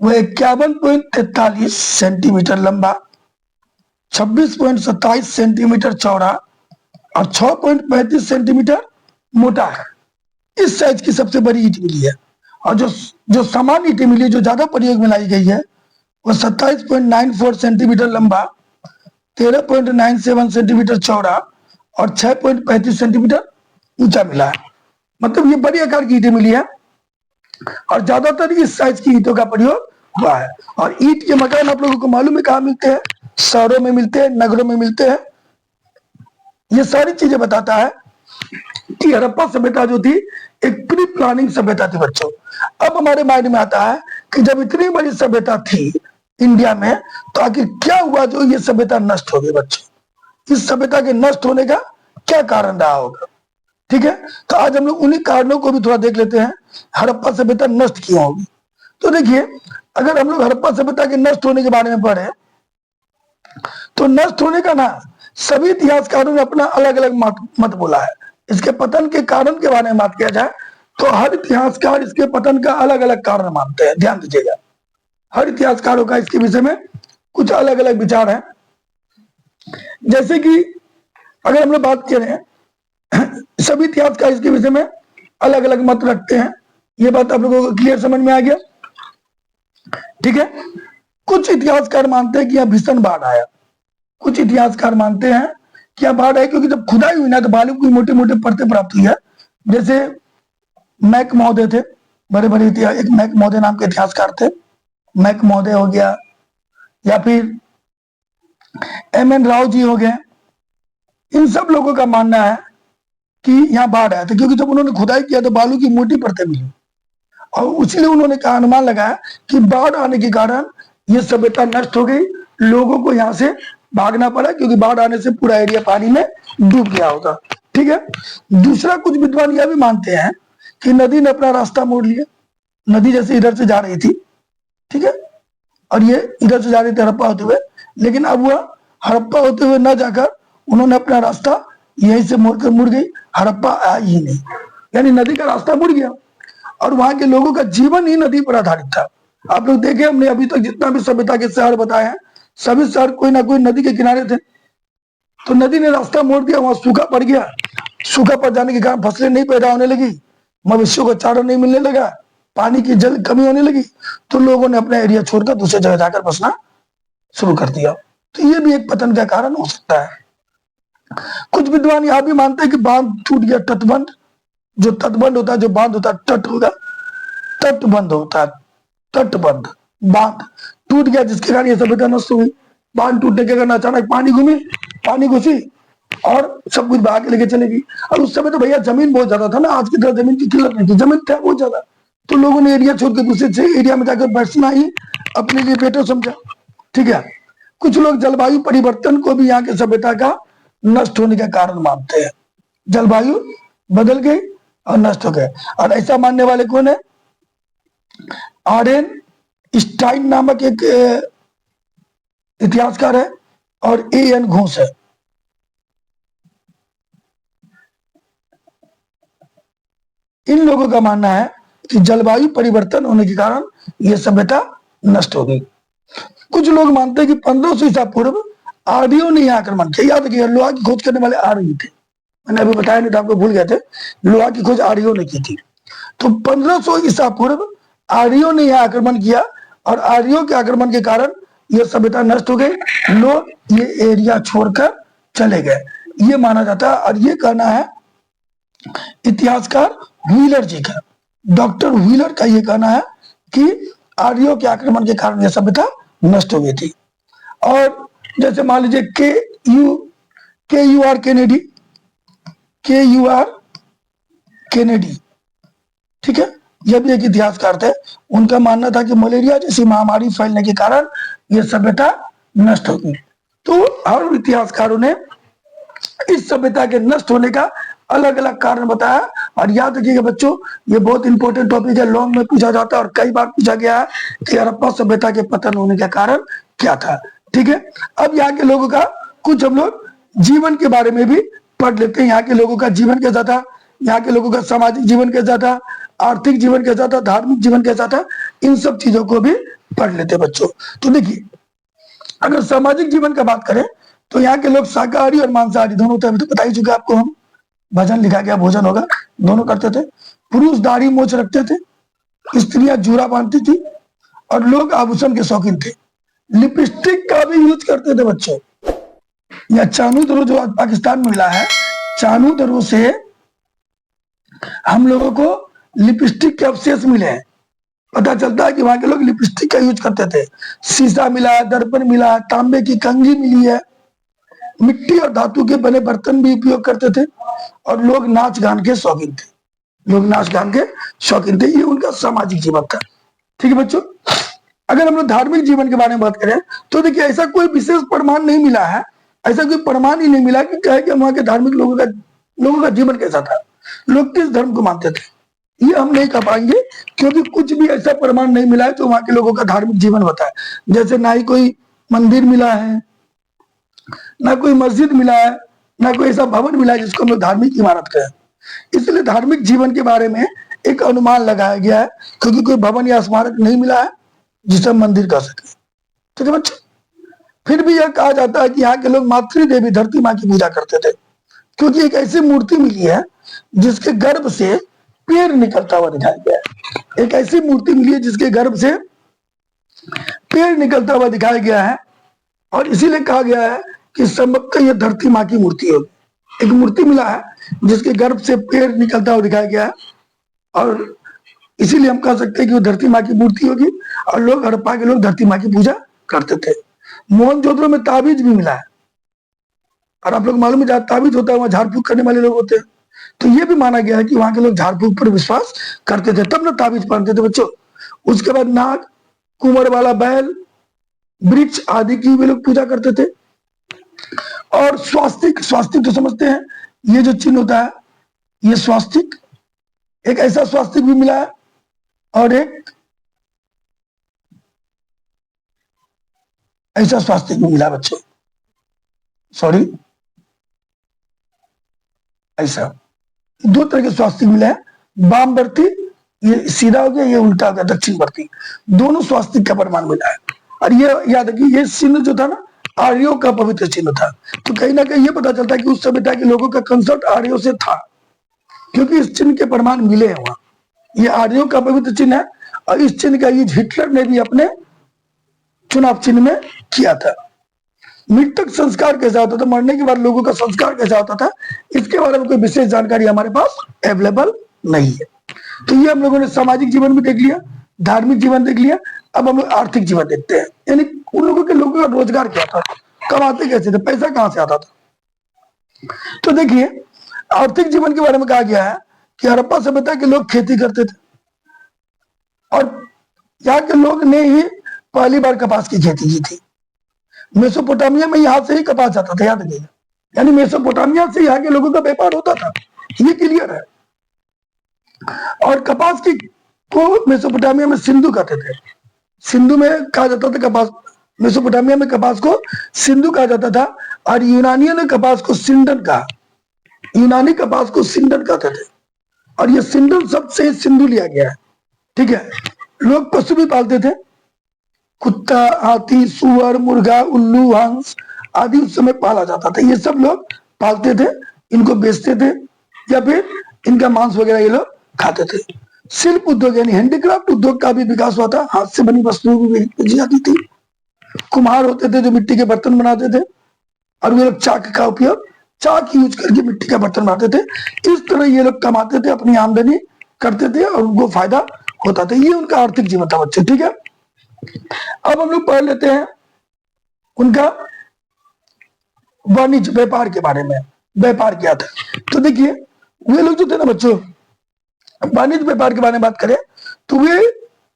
वह 51.43 सेंटीमीटर लंबा, 26.27 सेंटीमीटर चौड़ा और 6.35 सेंटीमीटर मोटा है। इस साइज की सबसे बड़ी ईंट मिली है। और जो सामान्य ईंटें मिली, जो ज्यादा प्रयोग में लाई गई है, वो 27.94 सेंटीमीटर लंबा, 13.97 सेंटीमीटर चौड़ा और 6.35 सेंटीमीटर ऊंचा मिला है। मतलब ये बड़ी आकार की ईंटें मिली है, और ज्यादातर इस साइज की ईंटों का प्रयोग हुआ है। और ईंट के मकान आप लोगों को मालूम है कहाँ मिलते हैं? शहरों में मिलते हैं, नगरों में मिलते हैं। ये सारी चीजें बताता है कि हड़प्पा सभ्यता जो थी एक प्री प्लानिंग सभ्यता थी बच्चों। अब हमारे माइंड में आता है कि जब इतनी बड़ी सभ्यता थी इंडिया में, तो आखिर क्या हुआ जो ये सभ्यता नष्ट हो गई बच्चों? इस सभ्यता के नष्ट होने का क्या कारण रहा होगा? ठीक है, तो आज हम लोग उन्हीं कारणों को भी थोड़ा देख लेते हैं, हड़प्पा सभ्यता नष्ट क्यों होगी। तो देखिए, अगर हम लोग हड़प्पा सभ्यता के नष्ट होने के बारे में पढ़े, तो नष्ट होने का ना सभी इतिहासकारों ने अपना अलग अलग मत बोला है। इसके पतन के कारण के बारे में बात किया जाए तो हर इतिहासकार इसके पतन का अलग अलग कारण मानते हैं। ध्यान दीजिएगा, हर इतिहासकारों का इसके विषय में कुछ अलग अलग विचार है। जैसे कि अगर हम लोग बात करें, सभी इतिहासकार इसके विषय में अलग अलग मत रखते हैं। ये बात आप लोगों को क्लियर समझ में आ गया? ठीक है, कुछ इतिहासकार मानते हैं कि यह भीषण बाढ़ आया। कुछ इतिहासकार मानते हैं कि यह बाढ़ है क्योंकि जब खुदाई हुई ना, तो बालू की मोटे मोटे परतें प्राप्त हुई है। जैसे मैक महोदय थे, बड़े बड़े इतिहास, एक मैक महोदय नाम के इतिहासकार थे, मैक महोदय हो गया, या फिर एम.एन. राव जी हो गए। इन सब लोगों का मानना है कि यहाँ बाढ़ आया था, क्योंकि जब उन्होंने खुदाई किया तो बालू की मोटी परतें मिली, और इसलिए उन्होंने कहा, अनुमान लगाया कि बाढ़ आने के कारण ये सभ्यता नष्ट हो गई, लोगों को यहाँ से भागना पड़ा, क्योंकि बाढ़ आने से पूरा एरिया पानी में डूब गया होगा। ठीक है, दूसरा कुछ विद्वान यह भी मानते हैं कि नदी ने अपना रास्ता मोड़ लिया। नदी जैसे इधर से जा रही थी, ठीक है, और ये इधर से जा रही थी हड़प्पा होते हुए, लेकिन अब वह हड़प्पा होते हुए न जाकर उन्होंने अपना रास्ता यहीं से मोड़कर मुड़ गई, हड़प्पा आया ही नहीं, यानी नदी का रास्ता मुड़ गया, और वहां के लोगों का जीवन ही नदी पर आधारित था। आप लोग देखे, हमने अभी तक जितना भी सभ्यता के शहर बताए हैं, सभी शहर कोई ना कोई नदी के किनारे थे। तो नदी ने रास्ता मोड़ दिया, वहां सूखा पड़ गया। सूखा पड़ जाने के कारण फसलें नहीं पैदा होने लगी, मवेशियों को चारा नहीं मिलने लगा, पानी की जल कमी होने लगी, तो लोगों ने अपना एरिया छोड़कर दूसरे जगह जाकर बसना शुरू कर दिया। तो ये भी एक पतन का कारण हो सकता है। कुछ विद्वान यह भी मानते हैं कि बांध टूट गया, तटबंध, जो तटबंध होता है, जो बांध होता है, तट होगा, तटबंध होता है, तटबंध, बांध टूट गया, जिसके कारण ये सभ्यता नष्ट हुई। बांध टूटने के कारण अचानक पानी घुसी और सब कुछ बहा के लेके चलेगी। और उस समय तो भैया जमीन बहुत ज्यादा था ना, आज की तरह जमीन की किल्लत नहीं थी, जमीन था बहुत ज्यादा, तो लोगों ने एरिया छोड़ के दूसरे एरिया में जाकर बैठना ही अपने लिए बेटर समझा। ठीक है, कुछ लोग जलवायु परिवर्तन को भी यहाँ के सभ्यता का नष्ट होने का कारण मानते हैं। जलवायु बदल गई और नष्ट हो गए, और ऐसा मानने वाले कौन है? आर.एन. स्टाइन नामक एक इतिहासकार है, और ए.एन. घोष है। इन लोगों का मानना है कि जलवायु परिवर्तन होने के कारण यह सभ्यता नष्ट हो गई। कुछ लोग मानते हैं कि 1500 ईसा पूर्व आर्यों ने यह आक्रमण किया। याद रखिए, लोहा की खोज करने वाले आर्य थे, मैंने अभी बताया नहीं था आपको, भूल गए थे, लोहा की खोज आर्यों ने की थी। तो 1500 ईसा पूर्व आर्यों ने यह आक्रमण किया, और आर्यों के आक्रमण के कारण यह सभ्यता नष्ट हो गई, लोग ये एरिया छोड़कर चले गए, ये माना जाता है। और ये कहना है इतिहासकार व्हीलर जी का, डॉक्टर व्हीलर का ये कहना है कि आर्यों के आक्रमण के कारण यह सभ्यता नष्ट हो गई थी। और जैसे मान लीजिए KUR केनेडी, KUR केनेडी, ठीक है। यह भी एक इतिहासकार थे। उनका मानना था कि मलेरिया जैसी महामारी फैलने के कारण यह सभ्यता नष्ट होगी। तो हर इतिहासकारों ने इस सभ्यता के नष्ट होने का अलग अलग कारण बताया। और याद रखिएगा बच्चों, ये बहुत इंपॉर्टेंट टॉपिक है, लॉन्ग में पूछा जाता है और कई बार पूछा गया है कि हड़प्पा सभ्यता के पतन होने का कारण क्या था, ठीक है। अब यहाँ के लोगों का कुछ हम लोग जीवन के बारे में भी पढ़ लेते हैं। यहाँ के लोगों का जीवन कैसा था, यहाँ के लोगों का सामाजिक जीवन कैसा था, आर्थिक जीवन कैसा था, धार्मिक जीवन कैसा था, इन सब चीजों को भी पढ़ लेते हैं बच्चों। तो देखिए, अगर सामाजिक जीवन का बात करें तो यहाँ के लोग शाकाहारी और मांसाहारी दोनों थे। अभी तो बता ही चुके आपको, हम भजन लिखा गया भोजन होगा, दोनों करते थे। पुरुष दाढ़ी मोछ रखते थे, स्त्रियां जूरा बांधती थी और लोग आभूषण के शौकीन थे। लिपस्टिक का भी यूज करते थे बच्चों। या चानू दरो जो आज पाकिस्तान में मिला है, चानू दरो से हम लोगों को लिपस्टिक के अवशेष मिले हैं। पता चलता है कि वहां के लोग लिपस्टिक का यूज करते थे। शीशा मिला है, दर्पण मिला है, तांबे की कंघी मिली है, मिट्टी और धातु के बने बर्तन भी उपयोग करते थे और लोग नाच गान के शौकीन थे। लोग नाच गान के शौकीन थे, ये उनका सामाजिक जीवन था, ठीक है बच्चों। अगर हम लोग धार्मिक जीवन के बारे में बात करें तो देखिए, ऐसा कोई विशेष प्रमाण नहीं मिला है, ऐसा कोई प्रमाण ही नहीं मिला कि कहे कि वहां के धार्मिक लोगों का जीवन कैसा था, लोग किस धर्म को मानते थे, ये हम नहीं कह पाएंगे क्योंकि कुछ भी ऐसा प्रमाण नहीं मिला है जो वहां के लोगों का धार्मिक जीवन होता है। जैसे ना ही कोई मंदिर मिला है, ना कोई मस्जिद मिला है, ना कोई ऐसा भवन मिला है जिसको हम लोग धार्मिक इमारत कहें। इसलिए धार्मिक जीवन के बारे में एक अनुमान लगाया गया है, क्योंकि कोई भवन या स्मारक नहीं मिला है जिसे हम मंदिर कह सके, ठीक है बच्चों। फिर भी यह कहा जाता है कि यहाँ के लोग मातृ देवी धरती माँ की पूजा करते थे, क्योंकि एक ऐसी मूर्ति मिली है जिसके गर्भ से पेड़ निकलता हुआ दिखाया गया है। एक ऐसी मूर्ति मिली है जिसके गर्भ से पेड़ निकलता हुआ दिखाया गया है और इसीलिए कहा गया है कि संभवतः यह धरती माँ की मूर्ति होगी। एक मूर्ति मिला है जिसके गर्भ से पेड़ निकलता हुआ दिखाया गया है और इसीलिए हम कह सकते हैं कि वो धरती माँ की मूर्ति होगी और लोग, हड़प्पा के लोग धरती माँ की पूजा करते थे। मोहनजोदड़ो में ताबीज भी मिला है और आप लोग मालूम है, जहां ताबीज होता है वहां झाड़ फूक करने वाले लोग होते हैं। तो ये भी माना गया है कि वहां के लोग झाड़ फूक पर विश्वास करते थे, तब ना ताबीज पहनते थे बच्चों। उसके बाद नाग, कुंवर वाला बैल, वृक्ष आदि की वे लोग पूजा करते थे। और स्वास्तिक, स्वास्तिक तो समझते हैं, ये जो चिन्ह होता है ये स्वास्तिक, एक ऐसा स्वास्तिक भी मिला है और एक ऐसा स्वास्तिक भी मिला बच्चों, सॉरी ऐसा, दो तरह के स्वास्तिक मिले हैं। वामवर्ती, ये सीधा हो गया, ये उल्टा हो गया दक्षिणवर्ती, दोनों स्वास्तिक का प्रमाण मिला है। और ये याद रखिए, ये चिन्ह जो था ना आर्यों का पवित्र चिन्ह था। तो कहीं ना कहीं ये पता चलता है कि उस सभ्यता के लोगों का कंसर्ट आर्यों से था, क्योंकि इस चिन्ह के प्रमाण मिले हैं वहां। ये आर्यों का पवित्र चिन्ह है और इस चिन्ह का यूज हिटलर ने भी अपने चुनाव चिन्ह में किया था। मृतक संस्कार कैसा होता था, मरने के बाद लोगों का संस्कार कैसा होता था, इसके बारे में कोई विशेष जानकारी हमारे पास अवेलेबल नहीं है। तो ये हम लोगों ने सामाजिक जीवन भी देख लिया, धार्मिक जीवन देख लिया। अब हम लोग आर्थिक जीवन देखते हैं, यानी उन लोगों का रोजगार क्या था, कमाते कैसे थे, पैसा कहां से आता था। तो देखिए, आर्थिक जीवन के बारे में कहा गया है कि हड़प्पा सभ्यता के लोग खेती करते थे और यहाँ के लोग ने ही पहली बार कपास की खेती की थी। मेसोपोटामिया में यहाँ से ही कपास जाता था, याद रखिएगा, यानी मेसोपोटामिया से यहाँ के लोगों का व्यापार होता था, ये क्लियर है। और कपास की को मेसोपोटामिया में सिंधु कहते थे, सिंधु में कहा जाता था कपास, मेसोपोटामिया में कपास को सिंधु कहा जाता था और यूनानियों ने कपास को सिंडन कहा, यूनानी कपास को सिंडन कहते थे और ये सिंडन शब्द से सिंधु लिया गया है, ठीक है। लोग पशु भी पालते थे, कुत्ता, हाथी, सुअर, मुर्गा, उल्लू, हंस आदि उस समय पाला जाता था। ये सब लोग पालते थे, इनको बेचते थे या फिर इनका मांस वगैरह ये लोग खाते थे। शिल्प उद्योग यानी हैंडीक्राफ्ट उद्योग का भी विकास हुआ था, हाथ से बनी वस्तुएं भी बेची जाती थी। कुम्हार होते थे जो मिट्टी के बर्तन बनाते थे और वे लोग चाक का उपयोग, चाक यूज करके मिट्टी का बर्तन बनाते थे। इस तरह ये लोग कमाते थे, अपनी आमदनी करते थे और उनको फायदा होता था। ये उनका आर्थिक जीवन था बच्चे, ठीक है। अब हम लोग पढ़ लेते हैं उनका वाणिज्य व्यापार के बारे में व्यापार किया था। तो देखिए वे लोग जो थे ना बच्चों, वाणिज्य व्यापार के बारे में बात करें तो वे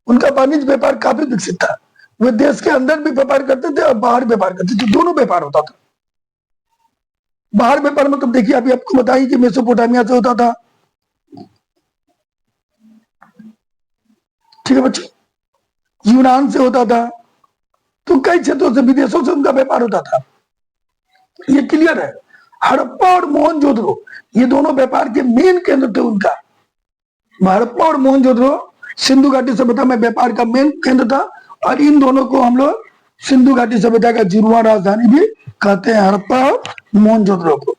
उनका वाणिज्य व्यापार काफी विकसित था। वे देश के अंदर भी व्यापार करते थे और बाहर व्यापार करते थे, दोनों व्यापार होता था। बाहर व्यापार मतलब देखिए अभी आपको बताइए कि मेसोपोटामिया से होता था, ठीक है बच्चों, यूनान से होता था, तो कई क्षेत्रों से विदेशों से उनका व्यापार होता था। ये क्लियर है। हड़प्पा और मोहनजोदड़ो ये दोनों व्यापार के मेन केंद्र थे उनका। हड़प्पा और मोहनजोदड़ो सिंधु घाटी सभ्यता में व्यापार का मेन केंद्र था, और इन दोनों को हम लोग सिंधु घाटी सभ्यता का जुड़वां राजधानी भी कहते हैं, हड़प्पा और मोहनजोदड़ो को।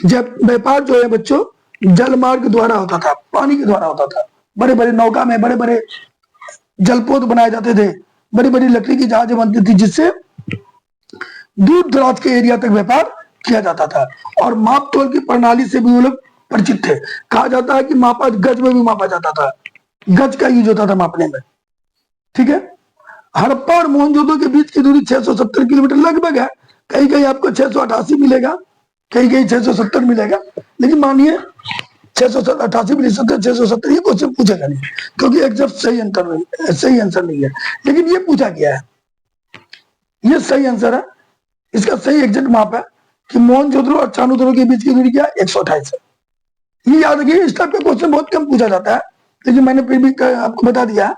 जब व्यापार जो है बच्चों जल मार्ग द्वारा होता था, पानी के द्वारा होता था। बड़े बड़े नौका में बड़े बड़े जलपोत बनाए जाते थे, बड़ी बड़ी लकड़ी की जहाजें बनती थी, जिससे दूर दराज के एरिया तक व्यापार किया जाता था। और माप तोल की प्रणाली से भी वो लोग परिचित थे। कहा जाता है कि मापा गज में भी मापा जाता था, गज का यूज होता था मापने में, ठीक है। हड़प्पा और मोहनजोदड़ो के बीच की दूरी 670 किलोमीटर लगभग है। कहीं कहीं आपको 688 मिलेगा, कहीं कहीं 670 मिलेगा, लेकिन मानिए 688 भी लिख सकते हैं, 670 ये क्वेश्चन पूछेगा नहीं, क्योंकि एग्जैक्ट सही आंसर नहीं है। लेकिन ये पूछा गया है, ये सही आंसर है। इसका सही एग्जैक्ट माप है कि मोहनजोदड़ो और चाणूतरो के बीच की दूरी क्या है, 128 है। ये याद रखिए, इस टाइप का क्वेश्चन बहुत कम पूछा जाता है, लेकिन मैंने फिर भी आपको बता दिया।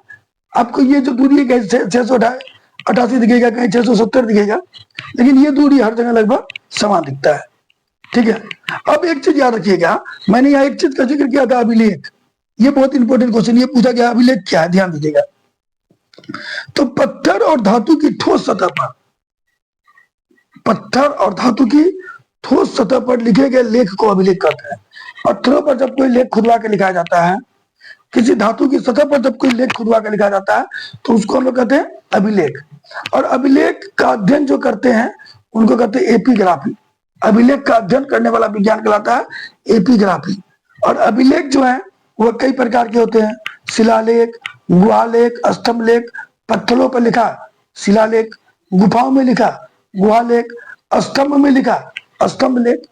आपको ये जो दूरी है कहीं 688 दिखेगा, कहीं 670 दिखेगा, लेकिन ये दूरी हर जगह लगभग समान दिखता है, ठीक है। अब एक चीज याद रखिएगा, मैंने यहाँ एक चीज का जिक्र किया था, अभिलेख। ये बहुत इंपॉर्टेंट क्वेश्चन, ये पूछा गया अभिलेख क्या है, ध्यान दीजिएगा। तो पत्थर और धातु की ठोस सतह पर, पत्थर और धातु की ठोस सतह पर लिखे गए लेख को अभिलेख कहते हैं। पत्थरों पर जब कोई लेख खुदवा के लिखा जाता है, किसी धातु की सतह पर जब कोई लेख खुदवा के लिखा जाता है, तो उसको हम लोग कहते हैं अभिलेख। और अभिलेख का अध्ययन जो करते हैं उनको कहते हैं एपिग्राफी। अभिलेख का अध्ययन करने वाला विज्ञान कहलाता है एपिग्राफी। और अभिलेख जो है वह कई प्रकार के होते हैं, शिलालेख, गुहालेख, स्तंभलेख, पत्थरों पर लिखा शिलालेख, गुफाओं में लिखा गुहालेख, स्तंभ में लिखा स्तंभ लेख,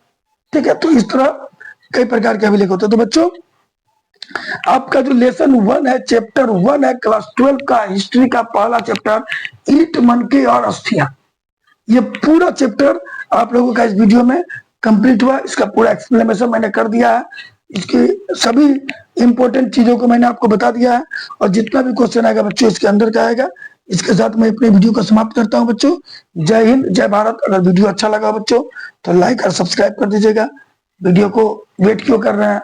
ठीक है। तो इस तरह कई प्रकार के अभिलेख होते हैं। तो बच्चों आपका जो लेसन 1 है, चैप्टर 1 है क्लास 12 का हिस्ट्री का पहला चैप्टर, ईंट, मनके और अस्थियां, ये पूरा चैप्टर आप लोगों का इस वीडियो में कंप्लीट हुआ। इसका पूरा एक्सप्लेनेशन मैंने कर दिया है, इसकी सभी इंपॉर्टेंट चीजों को मैंने आपको बता दिया है, और जितना भी क्वेश्चन आएगा बच्चों इसके अंदर का आएगा। इसके साथ मैं अपने वीडियो को समाप्त करता हूं बच्चों। जय हिंद, जय भारत। अगर वीडियो अच्छा लगा बच्चों तो लाइक और सब्सक्राइब कर दीजिएगा। वीडियो को वेट क्यों कर रहे हैं,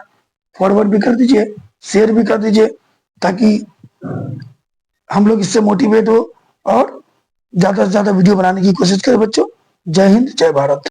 फॉरवर्ड भी कर दीजिए, शेयर भी कर दीजिए, ताकि हम लोग इससे मोटिवेट हो और ज्यादा से ज्यादा वीडियो बनाने की कोशिश करें बच्चों। जय हिंद, जय भारत।